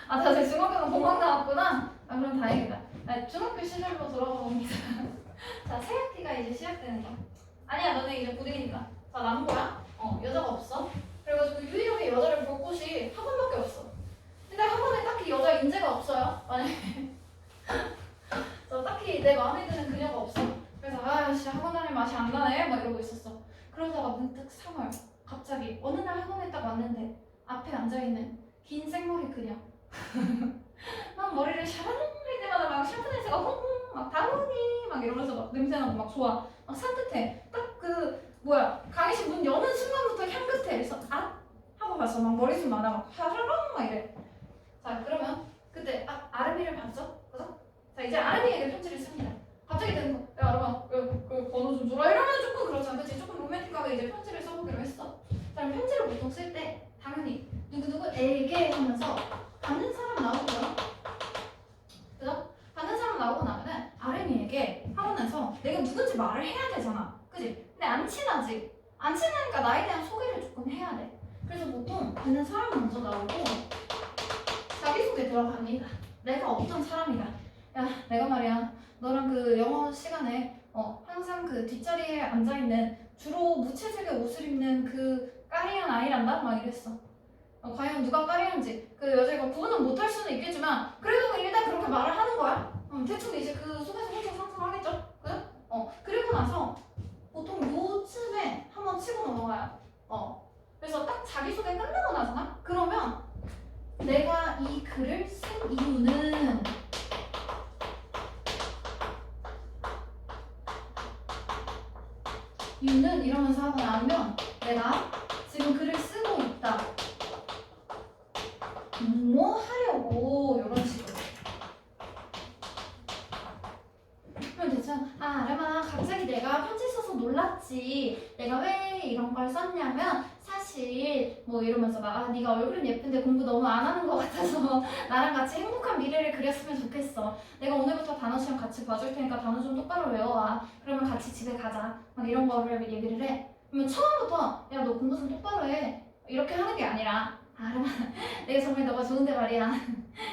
아, 다들 중학교는 공학 나왔구나? 아, 그럼 다행이다. 중학교 시절로 돌아가 봅니다. 자, 새 학기가 이제 시작되는 거야. 아니야, 너네 이제 고딩이니까. 자, 남고야? 여자가 없어. 그래가지고 유일하게 여자를 볼 곳이 학원밖에 없어. 근데 학원에 딱히 여자 인재가 없어요. 만약에 딱히 내 마음에 드는 그녀가 없어. 그래서 아씨 학원 다닐 맛이 안 나네 막 이러고 있었어. 그러다가 문득 3월 갑자기 어느 날 학원에 딱 왔는데 앞에 앉아있는 긴 생머리 그녀. 막 머리를 샤라랑 할 때마다 막 샴푸 냄새가 홍홍 막 다운이 막 이러면서 막 냄새나고 막 좋아. 막 산뜻해. 딱 강의실 문 여는 순간부터 향긋해. 그래서 하고 봤어. 막 머리숱 많아. 막 샤라랑 막 이래. 자, 그러면 그때 아름이를 봤죠? 그죠? 자, 이제 아름이에게 편지를 씁니다. 갑자기 되는 거. 야, 아름아, 그 번호 좀 줘라. 이러면 조금 그렇잖아. 그치? 조금 로맨틱하게 이제 편지를 써보기로 했어. 자, 그럼 편지를 보통 쓸 때 당연히 누구누구에게 하면서 받는 사람 나오고요. 그죠? 받는 사람 나오고 나면은 아름이에게 하고 나서 내가 누군지 말을 해야 되잖아. 그치? 근데 안 친하지? 안 친하니까 나에 대한 소개를 조금 해야 돼. 그래서 보통 받는 사람 먼저 나오고 자기소개 들어갑니다. 내가 어떤 사람이다. 야, 내가 말이야. 너랑 그 영어 시간에 항상 그 뒷자리에 앉아있는 주로 무채색의 옷을 입는 그 까리한 아이란다? 막 이랬어. 과연 누가 까리한지 그 여자가 구분은 못할 수는 있겠지만 그래도 일단 그렇게 말을 하는 거야. 대충 이제 그 속에서 혼자 상상하겠죠? 그래? 그리고 나서 보통 요즘에 한번 치고 넘어가요. 그래서 딱 자기소개 끝나고 나잖아? 그러면 내가 이 글을 쓴 이유는 이러면서 하고 나면 내가 지금 글을 쓰고 있다. 뭐 하려고 이런 식으로. 그럼 대충 아름아 갑자기 내가 편지 써서 놀랐지. 내가 왜 이런 걸 썼냐면 사실 뭐 이러면서 막 네가 얼굴은 예쁜데 공부 너무 안 하는 것 같아서 나랑 같이 행복한 미래를 그렸으면 좋겠어. 내가 오늘부터 단어 시험 같이 봐줄 테니까 단어 좀 똑바로 외워와. 그러면 같이 집에 가자. 막 이런 거를 얘기를 해. 그러면 처음부터 야 너 공부 좀 똑바로 해. 이렇게 하는 게 아니라 아름아 내가 정말 너가 좋은데 말이야.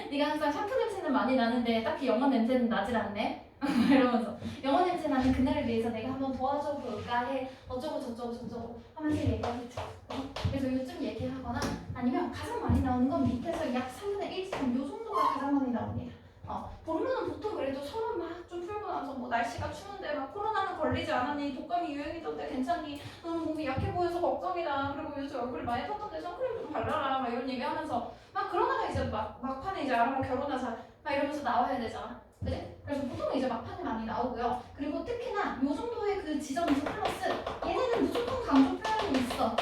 네가 항상 샴푸 냄새는 많이 나는데 딱히 영어 냄새는 나질 않네. 이러면서 영어 냄새 나는 그날을 위해서 내가 한번 도와줘 볼까 해. 어쩌고 저쩌고 하면서 얘기하겠죠. 그래서 요즘 얘기하거나 아니면 가장 많이 나오는 건 밑에서 약 3분의 1, 3, 요 정도가 가장 많이 나옵니다. 본문은 보통 그래도 서로 막 좀 풀고 나서 뭐 날씨가 추운데 막 코로나는 걸리지 않았니? 독감이 유행이던데 괜찮니? 너는 몸이 약해 보여서 걱정이다. 그리고 요즘 얼굴이 많이 탔던데 선크림 좀 발라라. 막 이런 얘기하면서 막 그러다가 이제 막판에 이제 아름아 결혼하자 막 이러면서 나와야 되잖아. 그래? 그래서 보통 이제 막판에 많이 나오고요. 그리고 특히나 요 정도의 그 지점에서 플러스 얘네는 무조건 강조 표현이 있어.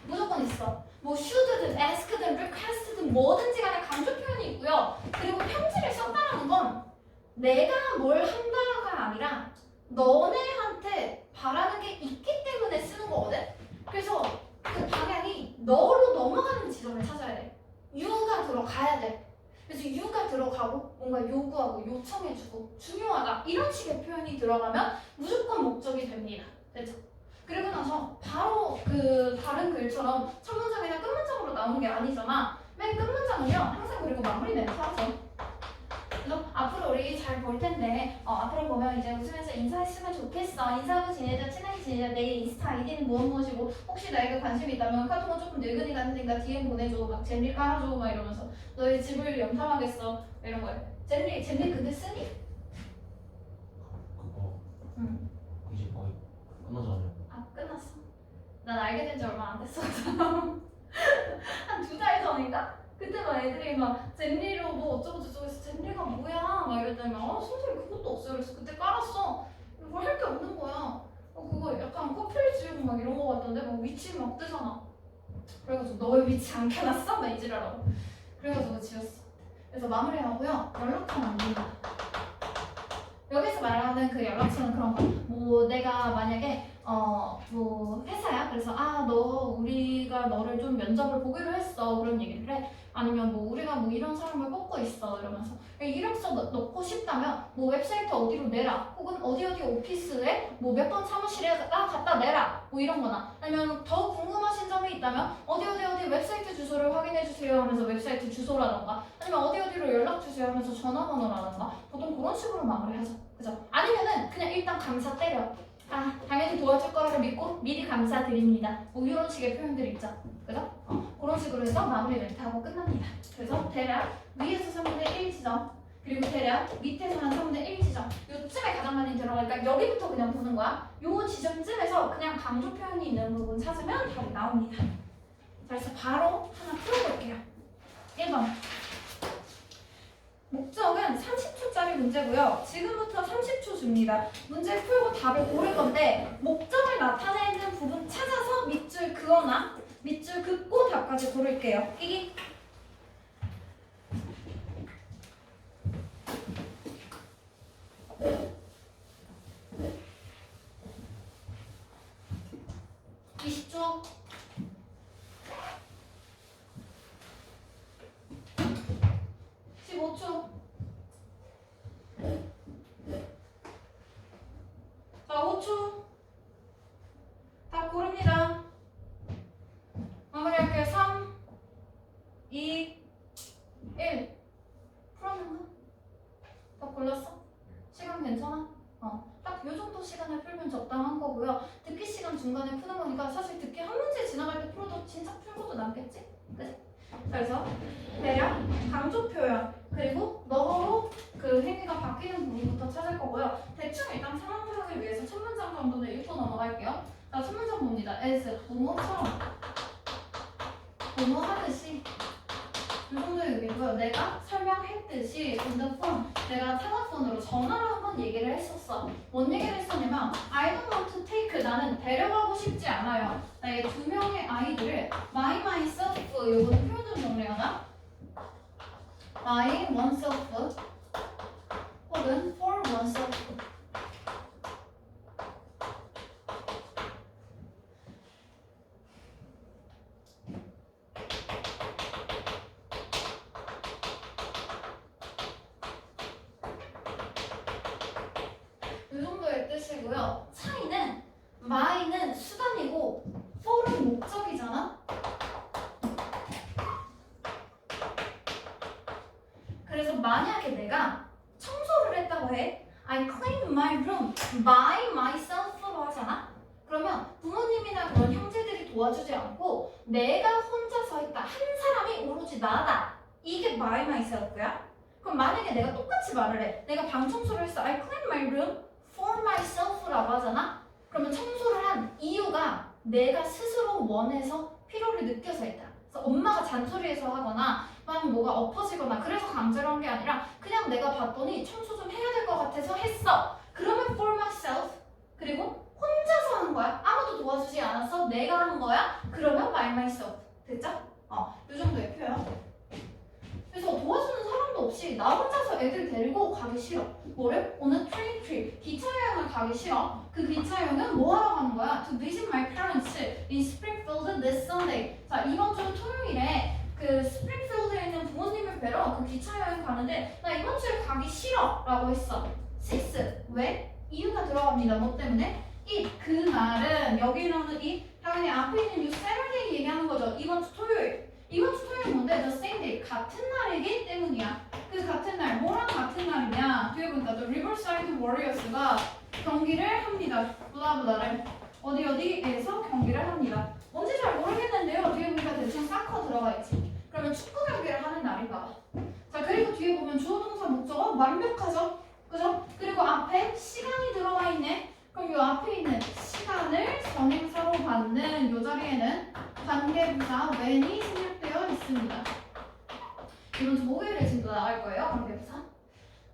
무조건 있어. 뭐 should든 ask든 request든 뭐든지 간에 강조 표현이 있고요. 그리고 편지를 썼다라는 건 내가 뭘 한다가 아니라 너네한테 바라는 게 있기 때문에 쓰는 거거든. 그래서 그 방향이 너로 넘어가는 지점을 찾아야 돼. you가 들어가야 돼. 그래서 you가 들어가고 뭔가 요구하고 요청해주고 중요하다 이런 식의 표현이 들어가면 무조건 목적이 됩니다. 됐죠? 그리고 나서 바로 그 다른 글처럼 첫 문장이나 끝 문장으로 나오는 게 아니잖아. 맨 끝 문장은요 항상 그리고 마무리 멘트 하죠. 그래서 앞으로 우리 잘 볼 텐데 앞으로 보면 이제 웃으면서 인사했으면 좋겠어. 인사하고 지내자, 친하게 지내자. 내 인스타 아이디는 무엇이고 혹시 나에게 관심이 있다면 카톡은 조금 늙은이 같으니까 DM 보내줘. 막 젠리 깔아줘. 막 이러면서 너의 집을 염탐하겠어. 이런 거예요. 젠리 근데 쓰니? 그거 응. 이제 거의 끝나잖아요. 끝났어. 난 알게 된 지 얼마 안 됐어. 한 2달 전인가? 그때 막 애들이 막 젠리로 뭐 어쩌고 저쩌고 해서 젠리가 뭐야? 막 이랬더니 선생님 그것도 없어요. 그래서 그때 깔았어. 뭘 할 게 없는 거야. 그거 약간 커플 지우고 막 이런 거 같던데 막 위치 막 뜨잖아. 그래가지고 너 왜 위치 안 켜놨어? 막 이지랄하고. 그래가지고 지웠어. 그래서 마무리하고요. 연락처는 안 된다. 여기서 말하는 그 연락처는 그런 거. 뭐 내가 만약에 뭐 회사야. 그래서 너 우리가 너를 좀 면접을 보기로 했어. 그런 얘기를 해. 아니면 뭐 우리가 뭐 이런 사람을 뽑고 있어. 이러면서 이력서 넣고 싶다면 뭐 웹사이트 어디로 내라. 혹은 어디 오피스에 뭐 몇 번 사무실에 갖다 내라. 뭐 이런 거나. 아니면 더 궁금하신 점이 있다면 어디 웹사이트 주소를 확인해 주세요 하면서 웹사이트 주소라던가 아니면 어디로 연락 주세요 하면서 전화번호라던가 보통 그런 식으로 마무리하죠. 그죠? 아니면은 그냥 일단 감사 때려. 당연히 도와줄 거라고 믿고 미리 감사드립니다. 뭐 이런 식의 표현들 있죠. 그죠? 그런 식으로 해서 마무리 멘트하고 끝납니다. 그래서 대략 위에서 3분의 1 지점 그리고 대략 밑에서 한 3분의 1 지점 요쯤에 가장 많이 들어가니까 여기부터 그냥 보는 거야. 요 지점쯤에서 그냥 강조 표현이 있는 부분 찾으면 답이 나옵니다. 자, 그래서 바로 하나 풀어볼게요. 1번 목적은 30초짜리 문제고요. 지금부터 30초 줍니다. 문제 풀고 답을 고를 건데 목적을 나타내는 부분 찾아서 밑줄 그거나 밑줄 긋고 답까지 고를게요. 끼기 20초 15초 자 5초 답 고릅니다. 마무리할게요. 3 2 1 풀었는가? 답 골랐어? 시간 괜찮아? 딱 요 정도 시간에 풀면 적당한 거고요. 듣기 시간 중간에 푸는 거니까 사실 듣기 한 문제 지나갈 때 풀어도 진짜 풀고도 남겠지? 그치? 그래서 대략 강조 표현 그리고 너로 그 행위가 바뀌는 부분부터 찾을 거고요. 대충 일단 상황 파악을 위해서 첫 문장 정도는 읽고 넘어갈게요. 자, 첫 문장 봅니다. as 부모처럼 부모하듯이 이 정도 얘기고요. 내가 설명했듯이 in the phone 내가 tele폰으로 전화로 한번 얘기를 했었어. 뭔 얘기를 했었냐면 I don't want to take 나는 데려가고 싶지 않아요. 나의 2명의 아이들을 my myself 요거는 표현 좀 정리하나? my oneself 혹은 for oneself 이 정도의 뜻이고요. 차이는 my는 수단이고 for은 목적이잖아. 그래서 만약에 내가 청소를 했다고 해. I cleaned my room by myself로 하잖아. 그러면 부모님이나 그런 형제들이 도와주지 않고 내가 혼자서 했다. 한 사람이 오로지 나다. 이게 by myself야. 그럼 만약에 내가 똑같이 말을 해. 내가 방 청소를 했어. I cleaned my room for myself라고 하잖아. 그러면 청소를 한 이유가 내가 스스로 원해서 필요를 느껴서 했다. 그래서 엄마가 잔소리해서 하거나 아니면 뭐가 엎어지거나 그래서 강제로 한 게 아니라 그냥 내가 봤더니 청소 좀 해야 될 것 같아서 했어. 그러면 for myself 그리고 혼자서 하는 거야. 아무도 도와주지 않았어. 내가 한 거야. 그러면 by myself. 됐죠? 이 정도의 표현. 그래서 도와주는 사람도 없이 나 혼자서 애들 데리고 가기 싫어. 뭐래? 오늘 트레인 트립 기차 여행을 가기 싫어. 그 기차 여행은 뭐 하러 가는 거야? To visit my parents in Springfield this Sunday. 자, 이번 주 토요일에 그 스프링필드에 있는 부모님을 뵈러 그 기차 여행 가는데 나 이번 주에 가기 싫어 라고 했어. 6. 왜? 이유가 들어갑니다. 뭐 때문에? 그날은 여기 나오는 당연히 앞에 있는 이 Saturday 얘기하는 거죠. 이번 주 토요일. 이번 주 토요일 뭔데? The same day. 같은 날이기 때문이야. 그 같은 날. 뭐랑 같은 날이냐? 뒤에 보니까 The Riverside Warriors가 경기를 합니다. 블라블라를. 어디에서 경기를 합니다. 뭔지 잘 모르겠는데요. 뒤에 보니까 대충 사커 들어가 있지. 그러면 축구 경기를 하는 날인가 봐. 자, 그리고 뒤에 보면 주어 동사 목적어 완벽하죠? 그죠? 그리고 앞에 시간이 들어가 있네. 그럼 이 앞에 있는 시간을 선행사로 받는 이 자리에는 관계부사 when이 생략되어 있습니다. 이번 주 목요일에 지금 나갈 거예요. 관계부사.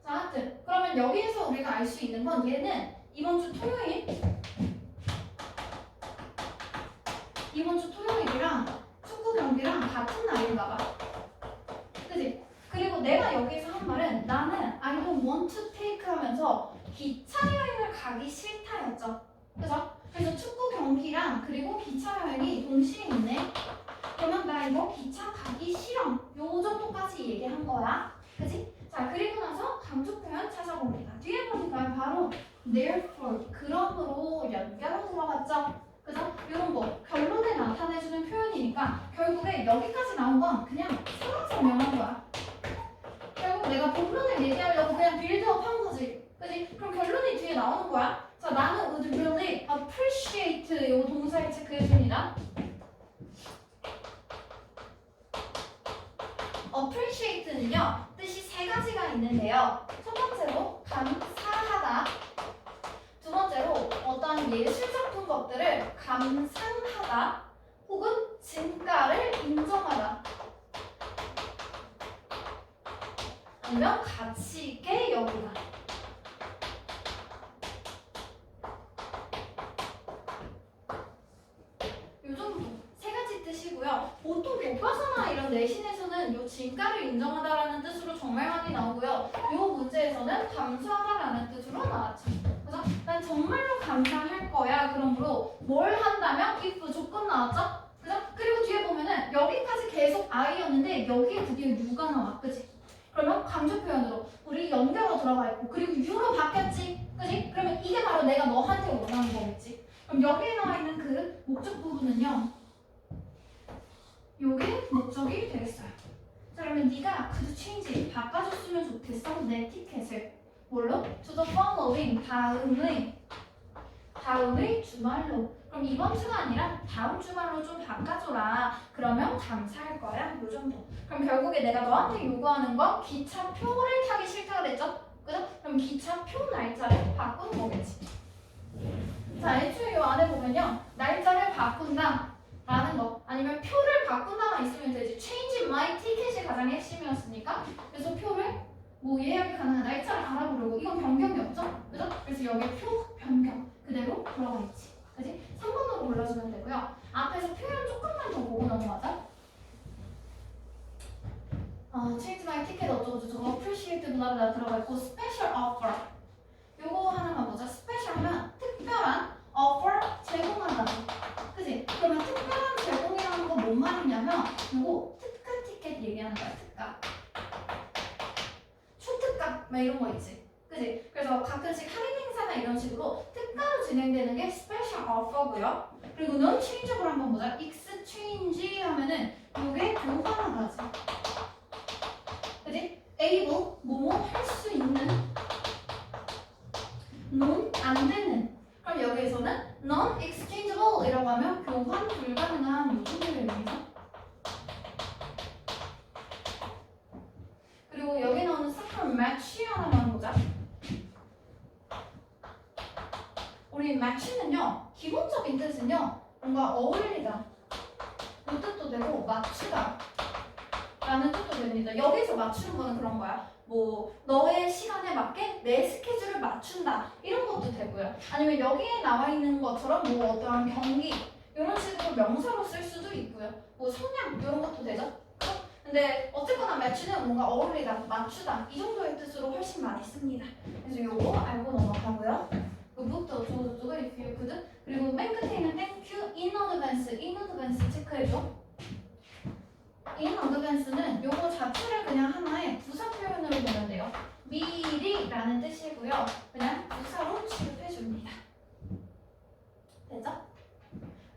자, 하여튼 그러면 여기에서 우리가 알 수 있는 건 얘는 이번 주 토요일이랑 같은 나이인가 봐. 그지? 그리고 내가 여기서 한 말은 나는 I don't want to take 하면서 기차 여행을 가기 싫다였죠. 그죠? 그래서 축구 경기랑 그리고 기차 여행이 동시에 있네. 그러면 나 이거 기차 가기 싫어. 요 정도까지 얘기한 거야. 그지? 자, 그리고 나서 강조 표현 찾아봅니다. 뒤에 보니까 바로 therefore, 그러므로 연결로 들어갔죠. 그죠? 이런 거 결론에 나타내주는 표현이니까 결국에 여기까지 나온 건 그냥 설명한 거야. 결국 내가 본론을 얘기하려고 그냥 빌드업 한 거지. 그지? 그럼 결론이 뒤에 나오는 거야. 자, 나는 would really appreciate 요 동사를 체크해줍니다. appreciate는요, 뜻이 세 가지가 있는데요. 첫 번째로 감사하다. 두 번째로 어떠한 예술작품 것들을 감상하다. 혹은 진가를 인정하다. 아니면 가치 있게 여기다. 요 정도 세 가지 뜻이고요. 보통 교과서나 이런 내신에서는 요 진가를 인정하다라는 뜻으로 정말 많이 나오고요. 요 문제에서는 감사하다라는 뜻으로 나왔죠. 그래서 난 정말로 감사할 거야. 그러므로 뭘 한다면 if 조건 나왔죠? 그죠? 그리고 뒤에 보면은 여기까지 계속 I였는데 여기에 드디어 U가 나와. 그치? 그러면 강조 표현으로 우리 연결로 들어가 있고 그리고 U로 바뀌었지? 그치? 그러면 이게 바로 내가 너한테 원하는 거겠지? 그럼 여기에 나와 있는 그 목적 부분은요. 요게 목적이 되겠어요. 자, 그러면 네가 could change 바꿔줬으면 좋겠어. 내 티켓을 뭘로? to the following 다음의 주말로. 그럼 이번 주가 아니라 다음 주말로 좀 바꿔줘라. 그러면 감사할 거야. 요 정도. 그럼 결국에 내가 너한테 요구하는 건 기차표를 타기 싫다 그랬죠? 그죠? 그럼 기차표 날짜를 바꾸는 거겠지. 자, 애초에 요 안에 보면요. 날짜를 바꾼다 라는 거 아니면 표를 바꾼다만 있으면 되지. change my ticket이 가장 핵심이었으니까. 그래서 표를 뭐 예약이 가능한 날짜를 알아보려고. 이건 변경이 없죠? 그죠? 그래서 여기에 표 변경 그대로 들어가 있지. 그지? 3번으로 골라주면 되고요. 앞에서 표현 조금만 더 보고 넘어가자. change my ticket 어쩌고저쩌고 appreciate 블라블라 들어가 있고 special offer 요거 하나만 보자. special 하면 특별한 offer 제공한다. 그지? 그러면 특별한 제공이라는 거 뭔 말이냐면 요거 특가 티켓 얘기하는 거야. 특가 초특가 막 이런 거 있지. 그지? 그래서 가끔씩 할인 행사나 이런 식으로 특가로 진행되는 게 스페셜 오퍼고요. 그리고 non changeable 한번 보자. exchange 하면은 요게 교환하다지. 그지? able 뭐뭐 할 수 있는 non 안 되는. 그럼 여기에서는 non exchangeable 이라고 하면 교환 불가능한 요즘들을 의미해서. 그리고 여기 나오는 사컬 match 하나만 보자. 우리 match는요, 기본적인 뜻은요, 뭔가 어울리다 이 뜻도 되고 맞추다 라는 뜻도 됩니다. 여기서 맞추는 거는 그런 거야. 뭐 너의 시간에 맞게 내 스케줄을 맞춘다 이런 것도 되고요. 아니면 여기에 나와 있는 것처럼 뭐 어떠한 경기 이런 식으로 명사로 쓸 수도 있고요. 뭐 성량 이런 것도 되죠. 근데 어쨌거나 매치는 뭔가 어울리다, 맞추다 이 정도의 뜻으로 훨씬 많이 씁니다. 그래서 요거 알고 넘어가고요. 그부터 저거 if you could. 그리고 맨 끝에 있는 thank you in advance 체크해줘. in advance는 요거 자체를 그냥 하나의 부사 표현으로 보면 돼요. 미리라는 뜻이고요. 그냥 부사로 취급해줍니다. 됐죠?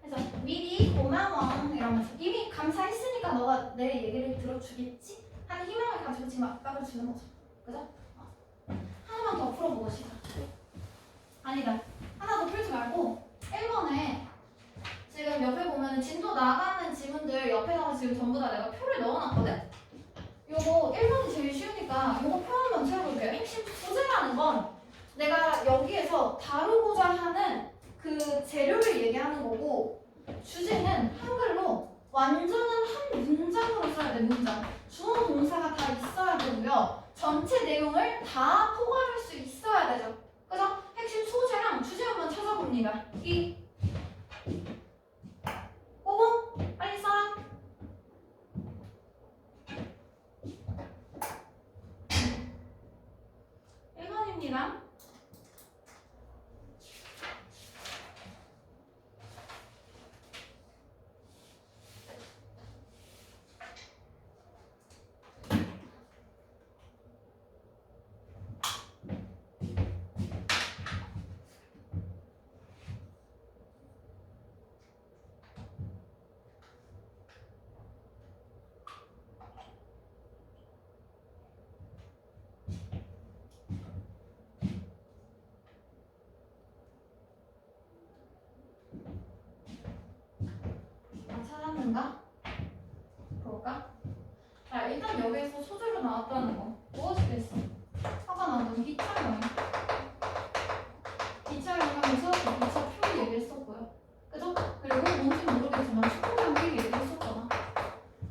그래서 미리 고마워 이러면서 이미 감사했으니까 너가 내 얘기를 들어주겠지? 하는 희망을 가지고 지금 압박을 주는 거죠. 그죠? 하나만 더 풀어보고 싶어. 아니다. 하나 더 풀지 말고 1번에 지금 옆에 보면 진도 나가는 지문들 옆에다가 지금 전부 다 내가 표를 넣어놨거든? 요거 1번이 제일 쉬우니까 요거 표 한번 채워볼게요. 핵심 소재라는 건 내가 여기에서 다루고자 하는 그 재료를 얘기하는 거고 주제는 한글로 완전한 한 문장으로 써야 돼. 문장. 주어 동사가 다 있어야 되고요. 전체 내용을 다 포괄할 수 있어야 되죠. 그래서 핵심 소재랑 주제 한번 찾아봅니다. 2 5번 빨리 써라. 기차 영역에서 기차 표 얘기했었고요. 그죠? 그리고 뭔지 모르겠지만 축구 경기 얘기했었잖아.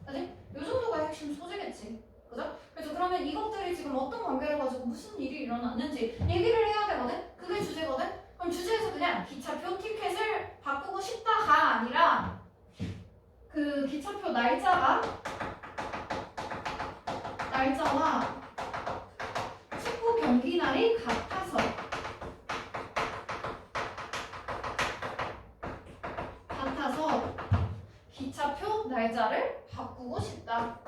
그지? 요 정도가 핵심 소재겠지. 그죠? 그래서 그러면 이것들이 지금 어떤 관계를 가지고 무슨 일이 일어났는지 얘기를 해야 되거든? 그게 주제거든? 그럼 주제에서 그냥 기차표 티켓을 바꾸고 싶다가 아니라 그 기차표 날짜와 축구 경기 날이 같아서 기차표 날짜를 바꾸고 싶다.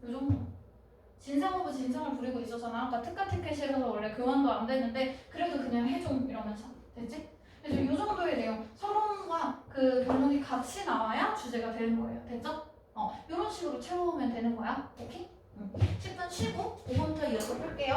요 정도. 진상후보 진상을 부리고 있었잖아. 아까 특가 티켓이라서 원래 교환도 안 되는데 그래도 그냥 해줘 이러면서 됐지? 그래서 요 정도의 내용 서론과 그 결론이 같이 나와야 주제가 되는 거예요. 됐죠? 이런 식으로 채워오면 되는 거야. 오케이? 10분 쉬고 5분부터 이어서 풀게요.